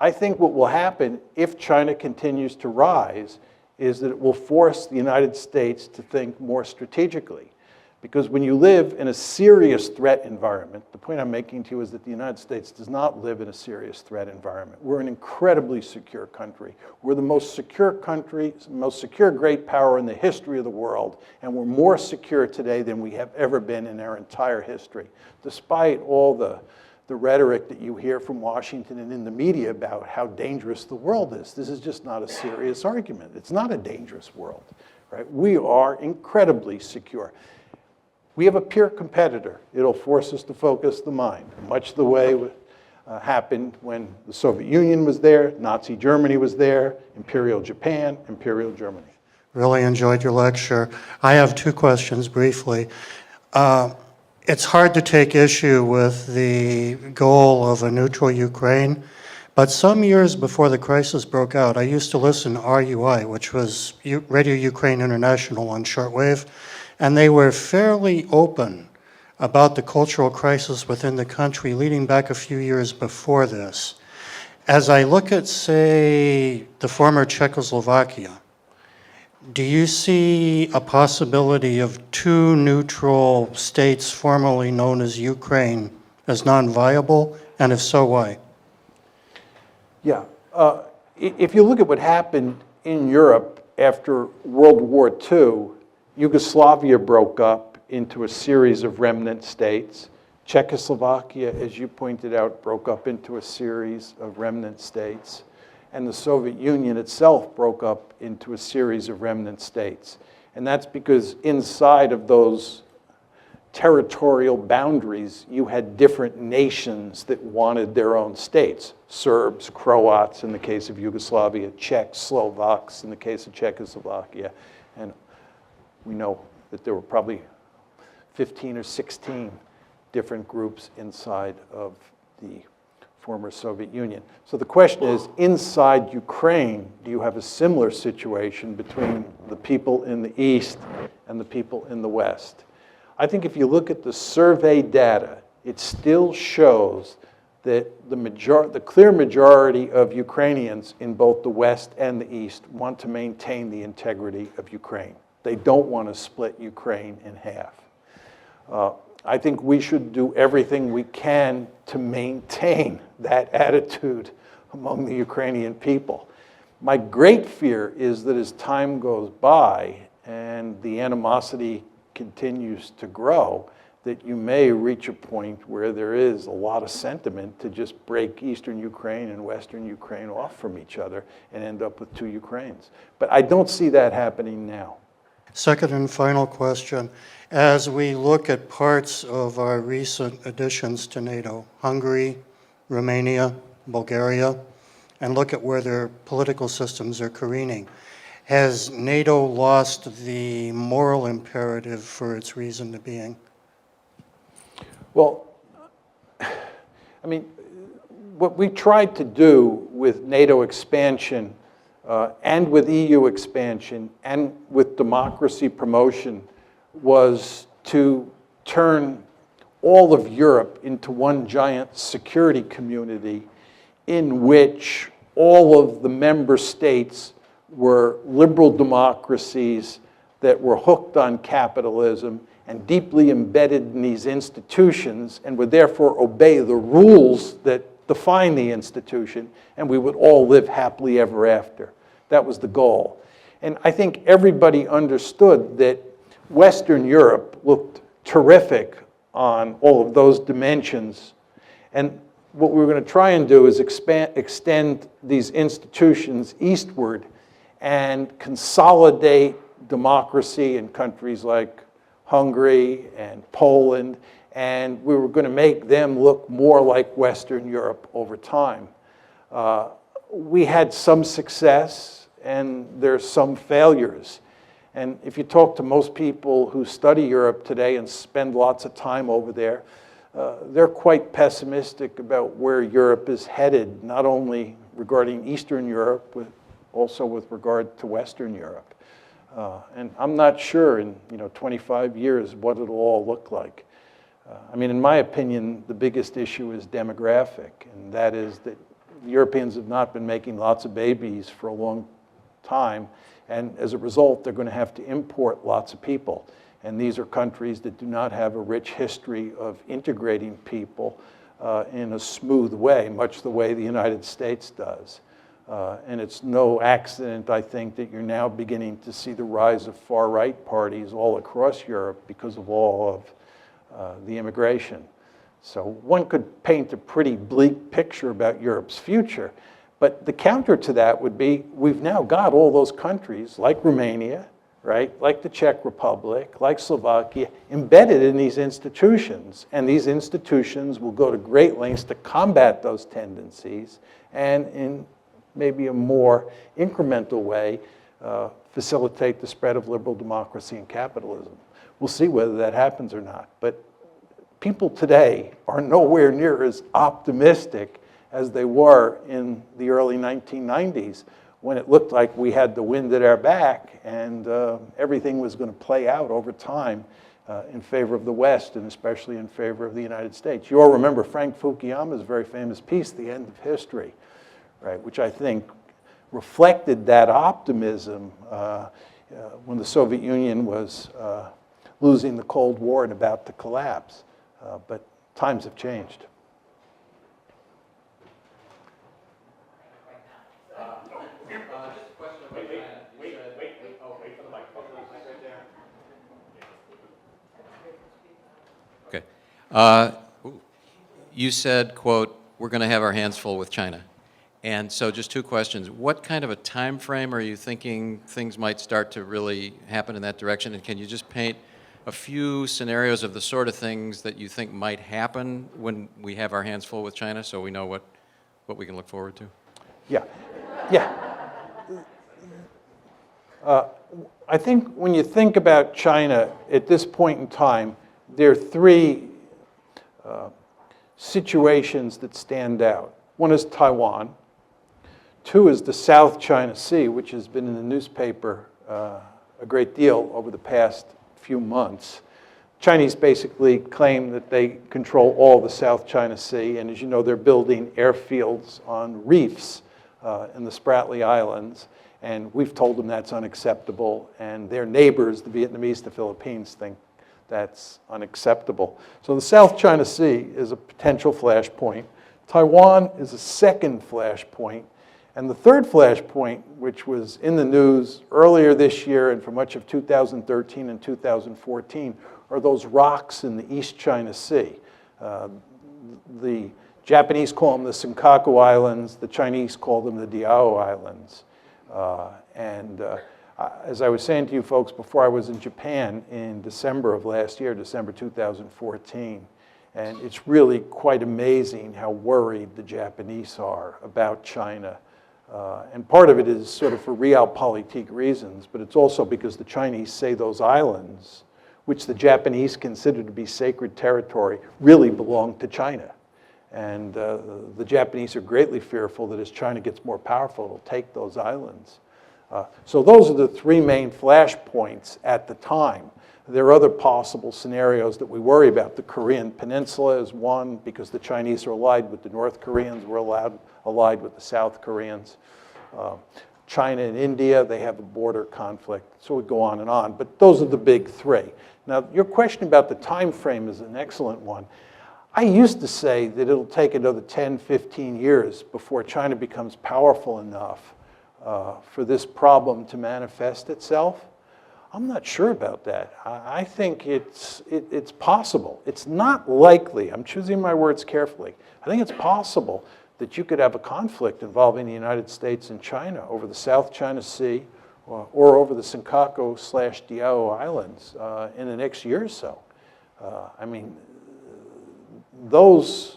S2: I think what will happen if China continues to rise is that it will force the United States to think more strategically. Because when you live in a serious threat environment, the point I'm making to you is that the United States does not live in a serious threat environment. We're an incredibly secure country. We're the most secure country, most secure great power in the history of the world, and we're more secure today than we have ever been in our entire history, despite all the rhetoric that you hear from Washington and in the media about how dangerous the world is. This is just not a serious argument. It's not a dangerous world, right? We are incredibly secure. We have a peer competitor. It'll force us to focus the mind, much the way happened when the Soviet Union was there, Nazi Germany was there, Imperial Japan, Imperial Germany.
S4: Really enjoyed your lecture. I have two questions briefly. It's hard to take issue with the goal of a neutral Ukraine, but some years before the crisis broke out, I used to listen to RUI, which was Radio Ukraine International on shortwave, and they were fairly open about the cultural crisis within the country leading back a few years before this. As I look at, say, the former Czechoslovakia, do you see a possibility of two neutral states formerly known as Ukraine as non-viable, and if so, why?
S2: Yeah. If you look at what happened in Europe after World War II, Yugoslavia broke up into a series of remnant states. Czechoslovakia, as you pointed out, broke up into a series of remnant states. And the Soviet Union itself broke up into a series of remnant states. And that's because inside of those territorial boundaries, you had different nations that wanted their own states. Serbs, Croats in the case of Yugoslavia, Czechs, Slovaks in the case of Czechoslovakia. And we know that there were probably 15 or 16 different groups inside of the former Soviet Union. So the question is, inside Ukraine, do you have a similar situation between the people in the East and the people in the West? I think if you look at the survey data, it still shows that the clear majority of Ukrainians in both the West and the East want to maintain the integrity of Ukraine. They don't want to split Ukraine in half. I think we should do everything we can to maintain that attitude among the Ukrainian people. My great fear is that as time goes by and the animosity continues to grow, that you may reach a point where there is a lot of sentiment to just break Eastern Ukraine and Western Ukraine off from each other and end up with two Ukraines. But I don't see that happening now.
S4: Second and final question. As we look at parts of our recent additions to NATO, Hungary, Romania, Bulgaria, and look at where their political systems are careening, has NATO lost the moral imperative for its reason to being?
S2: Well, I mean, what we tried to do with NATO expansion and with EU expansion and with democracy promotion was to turn all of Europe into one giant security community in which all of the member states were liberal democracies that were hooked on capitalism and deeply embedded in these institutions and would therefore obey the rules that define the institution, and we would all live happily ever after. That was the goal. And I think everybody understood that Western Europe looked terrific on all of those dimensions. And what we were going to try and do is extend these institutions eastward and consolidate democracy in countries like Hungary and Poland, and we were going to make them look more like Western Europe over time. We had some success, and there's some failures. And if you talk to most people who study Europe today and spend lots of time over there, they're quite pessimistic about where Europe is headed, not only regarding Eastern Europe, but also with regard to Western Europe. And I'm not sure in 25 years what it'll all look like. I mean, in my opinion, the biggest issue is demographic, and that is that Europeans have not been making lots of babies for a long time, and as a result, they're going to have to import lots of people. And these are countries that do not have a rich history of integrating people in a smooth way, much the way the United States does. And it's no accident, I think, that you're now beginning to see the rise of far-right parties all across Europe because of all of the immigration. So one could paint a pretty bleak picture about Europe's future. But the counter to that would be, we've now got all those countries, like Romania, right, like the Czech Republic, like Slovakia, embedded in these institutions. And these institutions will go to great lengths to combat those tendencies and in maybe a more incremental way, facilitate the spread of liberal democracy and capitalism. We'll see whether that happens or not. But people today are nowhere near as optimistic as they were in the early 1990s, when it looked like we had the wind at our back and everything was going to play out over time in favor of the West, and especially in favor of the United States. You all remember Frank Fukuyama's very famous piece, The End of History, right, which I think reflected that optimism when the Soviet Union was losing the Cold War and about to collapse. But times have changed.
S5: Okay. You said, quote, we're going to have our hands full with China. And so just two questions. What kind of a time frame are you thinking things might start to really happen in that direction? And can you just paint a few scenarios of the sort of things that you think might happen when we have our hands full with China, so we know what we can look forward to?
S2: Yeah. I think when you think about China at this point in time, there are three situations that stand out. One is Taiwan. Two is the South China Sea, which has been in the newspaper a great deal over the past few months. Chinese basically claim that they control all the South China Sea, and as you know, they're building airfields on reefs in the Spratly Islands, and we've told them that's unacceptable, and their neighbors, the Vietnamese, the Philippines, think that's unacceptable. So the South China Sea is a potential flashpoint. Taiwan is a second flashpoint. And the third flashpoint, which was in the news earlier this year and for much of 2013 and 2014, are those rocks in the East China Sea. The Japanese call them the Senkaku Islands. The Chinese call them the Diao Islands. As I was saying to you folks before, I was in Japan in December of last year, December 2014. And it's really quite amazing how worried the Japanese are about China. And part of it is sort of for realpolitik reasons, but it's also because the Chinese say those islands, which the Japanese consider to be sacred territory, really belong to China. And the Japanese are greatly fearful that as China gets more powerful, it'll take those islands. So those are the three main flashpoints at the time. There are other possible scenarios that we worry about. The Korean Peninsula is one, because the Chinese are allied with the North Koreans. We're allied with the South Koreans. China and India, they have a border conflict. So we go on and on. But those are the big three. Now, your question about the time frame is an excellent one. I used to say that it'll take another 10, 15 years before China becomes powerful enough for this problem to manifest itself. I'm not sure about that. I think it's possible. It's not likely. I'm choosing my words carefully. I think it's possible that you could have a conflict involving the United States and China over the South China Sea or over the Senkaku/Diao Islands in the next year or so. I mean, those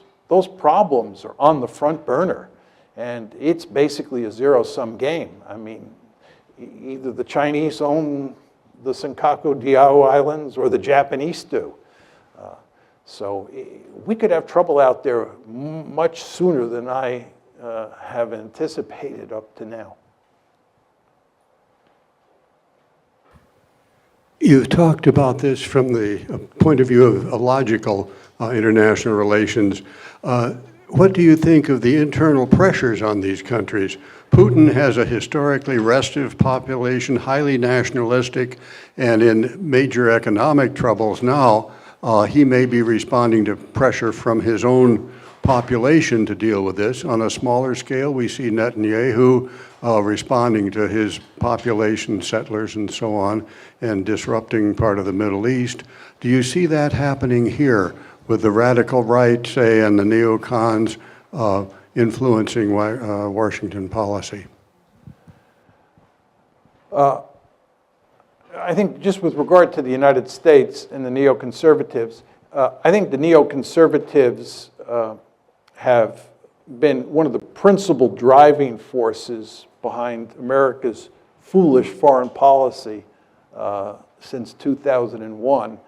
S2: problems are on the front burner, and it's basically a zero-sum game. I mean, either the Chinese own the Senkaku-Diao Islands or the Japanese do. So we could have trouble out there much sooner than I have anticipated up to now.
S6: You've talked about this from the point of view of logical international relations. What do you think of the internal pressures on these countries? Putin has a historically restive population, highly nationalistic, and in major economic troubles now, he may be responding to pressure from his own population to deal with this. On a smaller scale, we see Netanyahu responding to his population, settlers and so on, and disrupting part of the Middle East. Do you see that happening here with the radical right, say, and the neocons influencing Washington policy?
S2: I think just with regard to the United States and the neoconservatives, I think the neoconservatives have been one of the principal driving forces behind America's foolish foreign policy since 2001.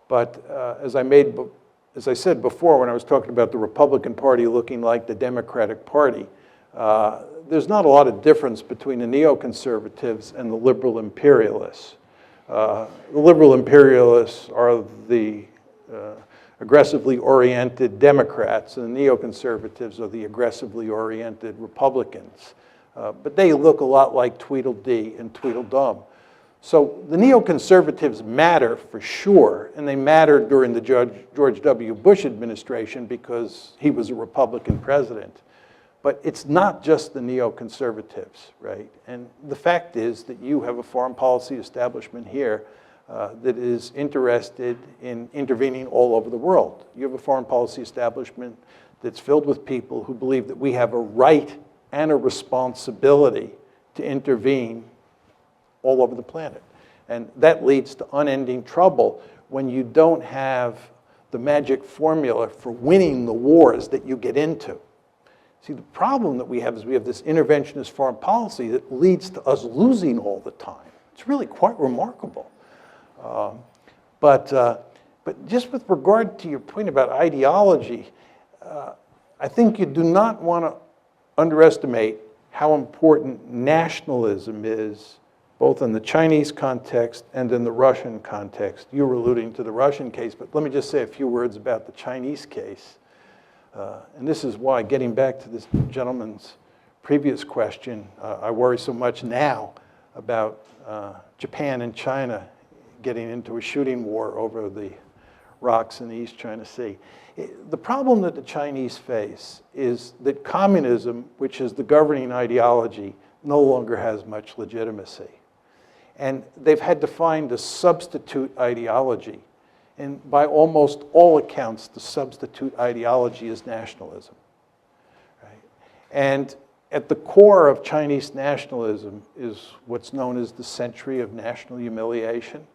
S2: But as I said before when I was talking about the Republican Party looking like the Democratic Party, there's not a lot of difference between the neoconservatives and the liberal imperialists. The liberal imperialists are the aggressively oriented Democrats, and the neoconservatives are the aggressively oriented Republicans. But they look a lot like Tweedledee and Tweedledum. So the neoconservatives matter for sure, and they mattered during the George W. Bush administration because he was a Republican president. But it's not just the neoconservatives, right? And the fact is that you have a foreign policy establishment here that is interested in intervening all over the world. You have a foreign policy establishment that's filled with people who believe that we have a right and a responsibility to intervene all over the planet. And that leads to unending trouble when you don't have the magic formula for winning the wars that you get into. See, the problem that we have is we have this interventionist foreign policy that leads to us losing all the time. It's really quite remarkable. But just with regard to your point about ideology, I think you do not want to underestimate how important nationalism is, both in the Chinese context and in the Russian context. You were alluding to the Russian case, but let me just say a few words about the Chinese case. And this is why, getting back to this gentleman's previous question, I worry so much now about Japan and China getting into a shooting war over the rocks in the East China Sea. The problem that the Chinese face is that communism, which is the governing ideology, no longer has much legitimacy. And they've had to find a substitute ideology. And by almost all accounts, the substitute ideology is nationalism. Right? And at the core of Chinese nationalism is what's known as the century of national humiliation.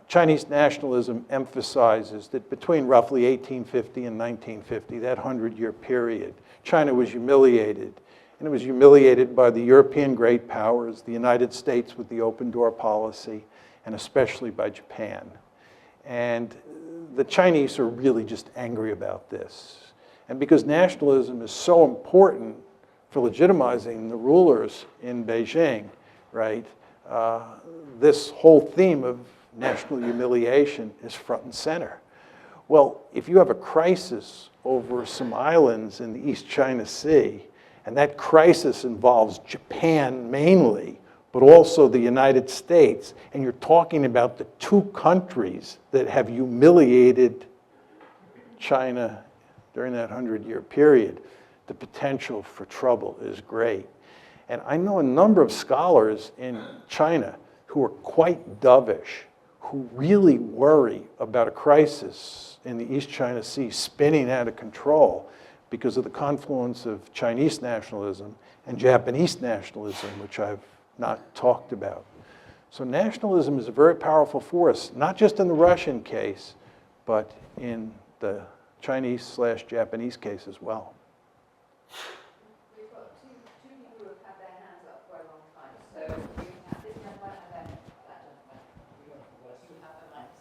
S2: Chinese nationalism emphasizes that between roughly 1850 and 1950, that 100-year period, China was humiliated. And it was humiliated by the European great powers, the United States with the open door policy, and especially by Japan. And the Chinese are really just angry about this. And because nationalism is so important for legitimizing the rulers in Beijing, right, this whole theme of national humiliation is front and center. Well, if you have a crisis over some islands in the East China Sea, and that crisis involves Japan mainly, but also the United States, and you're talking about the two countries that have humiliated China during that 100-year period, the potential for trouble is great. And I know a number of scholars in China who are quite dovish, who really worry about a crisis in the East China Sea spinning out of control because of the confluence of Chinese nationalism and Japanese nationalism, which I've not talked about. So nationalism is a very powerful force, not just in the Russian case, but in the Chinese/Japanese case as well.
S7: We've got two people who have had their hands up for a long time. So we have this gentleman and then that gentleman. You have the mics.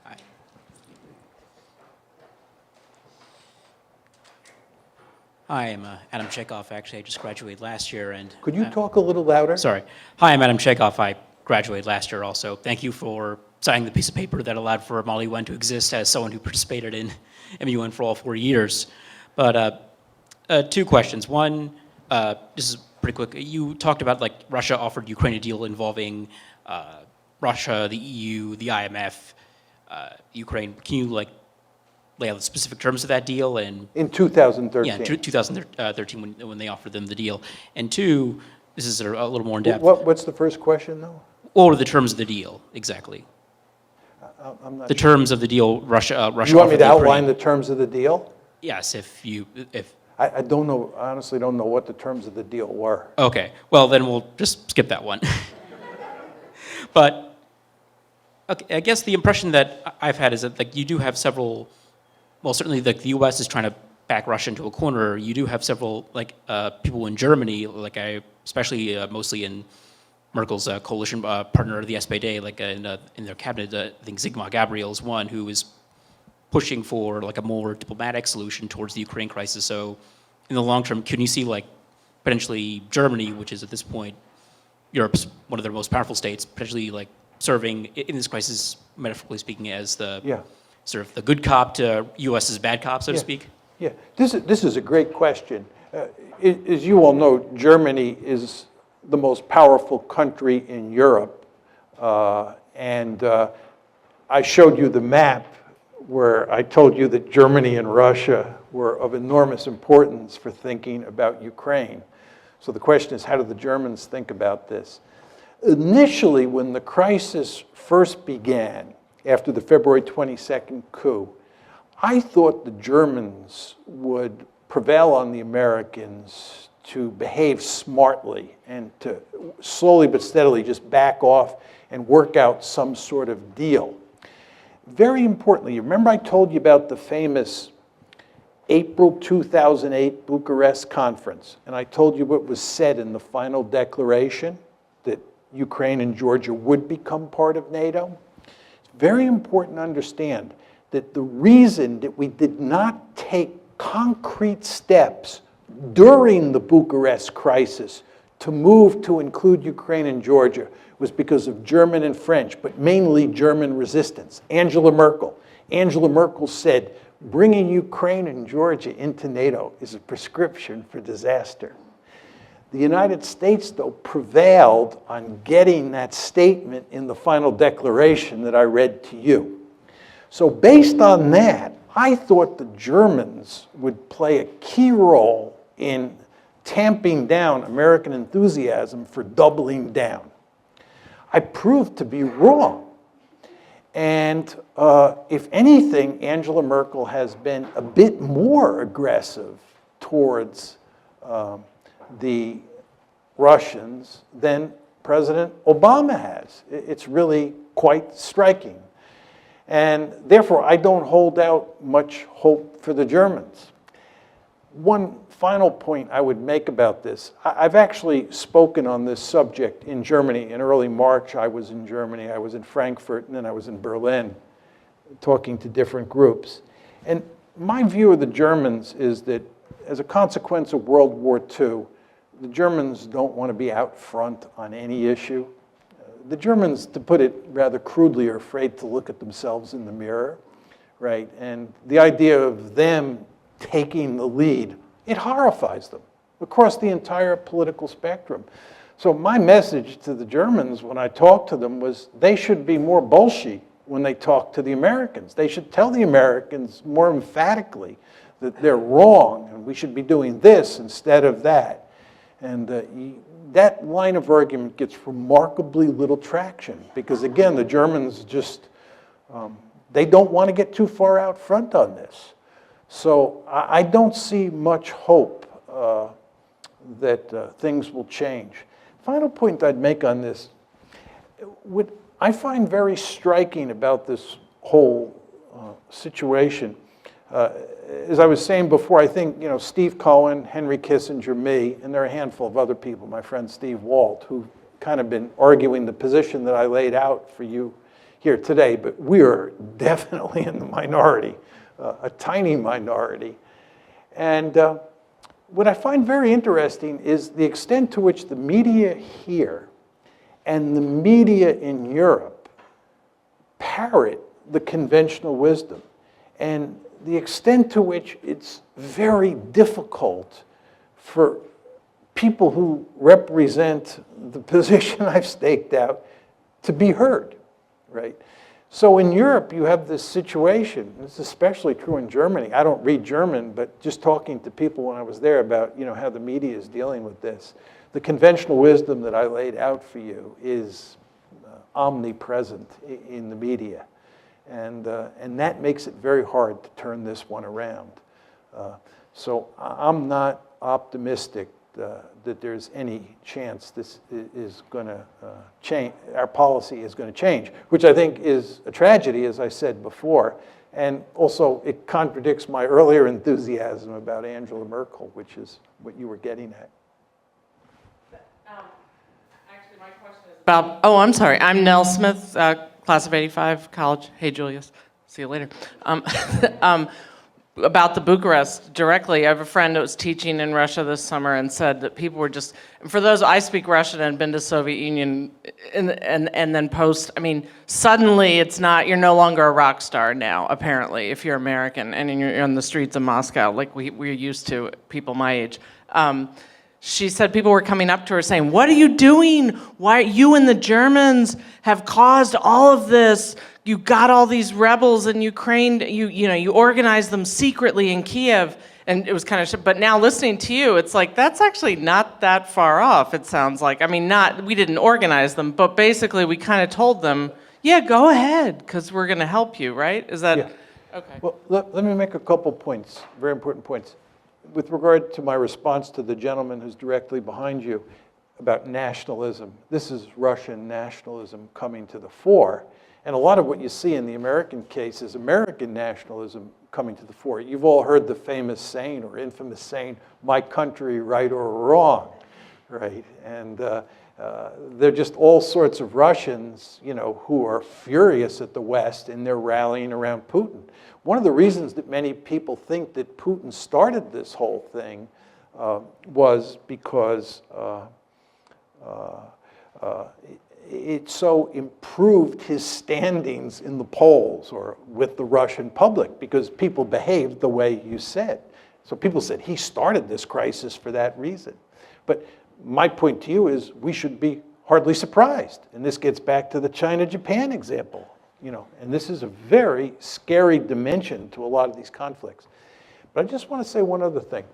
S8: Hi. Hi, I'm Adam Chekhov. Actually, I just graduated last year, and
S2: Could you talk a little louder?
S8: sorry. Hi, I'm Adam Chekhov. I graduated last year also. Thank you for signing the piece of paper that allowed for MALI-UN to exist as someone who participated in MUN for all 4 years. But two questions. One, this is pretty quick. You talked about like Russia offered Ukraine a deal involving Russia, the EU, the IMF, Ukraine. Can you like lay out the specific terms of that deal? And
S2: In 2013.
S8: yeah, 2013 when they offered them the deal. And two, this is a little more in depth.
S2: What's the first question, though?
S8: What were the terms of the deal exactly?
S2: I'm not
S8: The terms of the deal Russia
S2: You want me
S8: offered
S2: to
S8: the
S2: outline
S8: Ukraine.
S2: the terms of the deal?
S8: Yes, if
S2: I don't know, I honestly don't know what the terms of the deal were.
S8: okay, well then we'll just skip that one. But okay, I guess the impression that I've had is that like you do have several. Well, certainly like the U.S. is trying to back Russia into a corner. You do have several like people in Germany, like especially mostly in Merkel's coalition partner, the SPD, like in their cabinet. I think Sigmar Gabriel is one who is pushing for like a more diplomatic solution towards the Ukraine crisis. So, in the long term, can you see like potentially Germany, which is at this point Europe's one of their most powerful states, potentially like serving in this crisis, metaphorically speaking, as the
S2: Yeah.
S8: sort of the good cop to U.S.'s bad cop, so to
S2: Yeah.
S8: speak?
S2: Yeah, this is a great question. As you all know, Germany is the most powerful country in Europe, And I showed you the map where I told you that Germany and Russia were of enormous importance for thinking about Ukraine. So the question is, how do the Germans think about this? Initially, when the crisis first began, after the February 22nd coup, I thought the Germans would prevail on the Americans to behave smartly and to slowly but steadily just back off and work out some sort of deal. Very importantly, remember I told you about the famous April 2008 Bucharest conference, and I told you what was said in the final declaration, that Ukraine and Georgia would become part of NATO? It's very important to understand that the reason that we did not take concrete steps during the Bucharest crisis to move to include Ukraine and Georgia was because of German and French, but mainly German resistance. Angela Merkel said, bringing Ukraine and Georgia into NATO is a prescription for disaster. The United States, though, prevailed on getting that statement in the final declaration that I read to you. So based on that, I thought the Germans would play a key role in tamping down American enthusiasm for doubling down. I proved to be wrong. And if anything, Angela Merkel has been a bit more aggressive towards the Russians than President Obama has. It's really quite striking. And therefore, I don't hold out much hope for the Germans. One final point I would make about this. I've actually spoken on this subject in Germany. In early March, I was in Germany. I was in Frankfurt, and then I was in Berlin, talking to different groups. And my view of the Germans is that as a consequence of World War II, the Germans don't want to be out front on any issue. The Germans, to put it rather crudely, are afraid to look at themselves in the mirror, right? And the idea of them taking the lead, it horrifies them across the entire political spectrum. So my message to the Germans when I talked to them was they should be more bolshy when they talk to the Americans. They should tell the Americans more emphatically that they're wrong and we should be doing this instead of that. And that line of argument gets remarkably little traction because, again, the Germans just, they don't want to get too far out front on this. So I don't see much hope that things will change. Final point I'd make on this, what I find very striking about this whole situation, as I was saying before, I think Steve Cohen, Henry Kissinger, me, and there are a handful of other people, my friend Steve Walt, who've kind of been arguing the position that I laid out for you here today, but we are definitely in the minority. A tiny minority. And what I find very interesting is the extent to which the media here and the media in Europe parrot the conventional wisdom, and the extent to which it's very difficult for people who represent the position I've staked out to be heard, right? So in Europe, you have this situation. It's especially true in Germany. I don't read German, but just talking to people when I was there about how the media is dealing with this, the conventional wisdom that I laid out for you is omnipresent in the media, and that makes it very hard to turn this one around. So I'm not optimistic that there's any chance this is going to change, our policy is going to change, which I think is a tragedy, as I said before. And also, it contradicts my earlier enthusiasm about Angela Merkel, which is what you were getting at.
S9: Actually, my question is about, I'm sorry. I'm Nell Smith, class of 85, college. Hey, Julius. See you later. About the Bucharest directly, I have a friend that was teaching in Russia this summer and said that people were just, for those, I speak Russian and been to Soviet Union and then post, suddenly it's not, you're no longer a rock star now, apparently, if you're American and you're on the streets of Moscow, like we're used to, people my age. she said people were coming up to her saying, "What are you doing? Why you and the Germans have caused all of this? You got all these rebels in Ukraine. You organized them secretly in Kiev." And it was kind of, but now listening to you, it's like, that's actually not that far off, it sounds like. I mean, we didn't organize them, but basically we kind of told them, yeah, go ahead, because we're going to help you, right? Is that,
S2: Yeah.
S9: okay.
S2: Well, let me make a couple points, very important points. With regard to my response to the gentleman who's directly behind you about nationalism, this is Russian nationalism coming to the fore. And a lot of what you see in the American case is American nationalism coming to the fore. You've all heard the famous saying or infamous saying, "My country, right or wrong," right? And there are just all sorts of Russians, who are furious at the West, and they're rallying around Putin. One of the reasons that many people think that Putin started this whole thing was because it so improved his standings in the polls or with the Russian public because people behaved the way you said. So people said he started this crisis for that reason. But my point to you is we should be hardly surprised. And this gets back to the China-Japan example, and this is a very scary dimension to a lot of these conflicts. But I just want to say one other thing.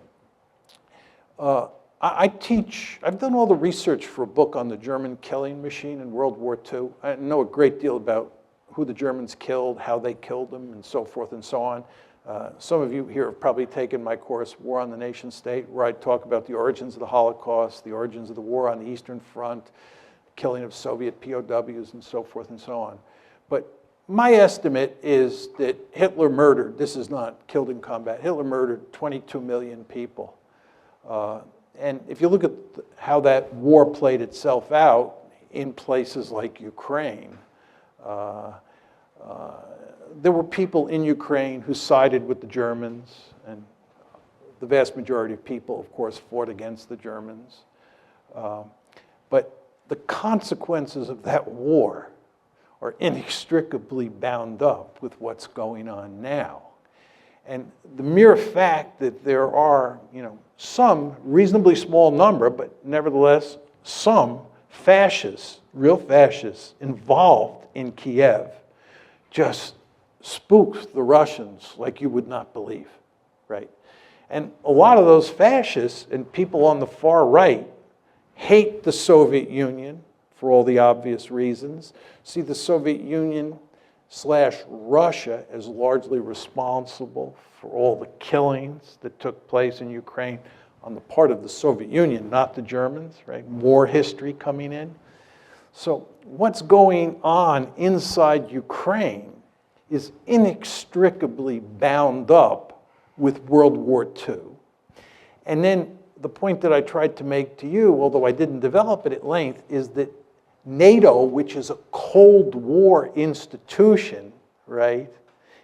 S2: I've done all the research for a book on the German killing machine in World War II. I know a great deal about who the Germans killed, how they killed them, and so forth and so on. Some of you here have probably taken my course, War on the Nation State, where I talk about the origins of the Holocaust, the origins of the war on the Eastern Front, killing of Soviet POWs, and so forth and so on. But my estimate is that Hitler murdered, this is not killed in combat, Hitler murdered 22 million people. And if you look at how that war played itself out in places like Ukraine, there were people in Ukraine who sided with the Germans, and the vast majority of people, of course, fought against the Germans. But the consequences of that war are inextricably bound up with what's going on now. And the mere fact that there are, some reasonably small number, but nevertheless some fascists, real fascists, involved in Kiev just spooks the Russians like you would not believe, right? And a lot of those fascists and people on the far right hate the Soviet Union for all the obvious reasons, see the Soviet Union / Russia as largely responsible for all the killings that took place in Ukraine on the part of the Soviet Union, not the Germans, right? More history coming in. So what's going on inside Ukraine is inextricably bound up with World War II. And then the point that I tried to make to you, although I didn't develop it at length, is that NATO, which is a Cold War institution, right,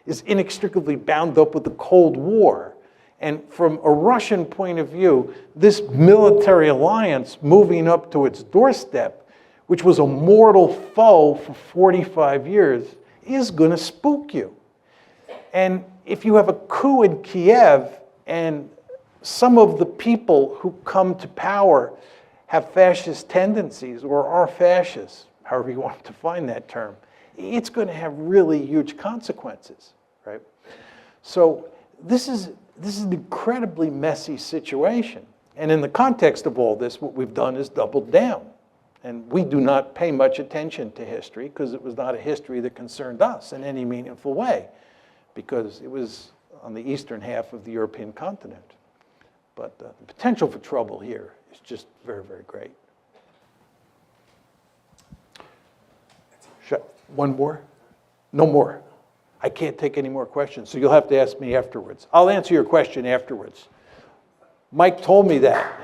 S2: is inextricably bound up with the Cold War. And from a Russian point of view, this military alliance moving up to its doorstep, which was a mortal foe for 45 years, is going to spook you. And if you have a coup in Kiev and some of the people who come to power have fascist tendencies or are fascists, however you want to define that term, it's going to have really huge consequences, right? So this is an incredibly messy situation. And in the context of all this, what we've done is doubled down. And we do not pay much attention to history because it was not a history that concerned us in any meaningful way, because it was on the eastern half of the European continent. But the potential for trouble here is just very, very great. One more? No more. I can't take any more questions, so you'll have to ask me afterwards. I'll answer your question afterwards. Mike told me that.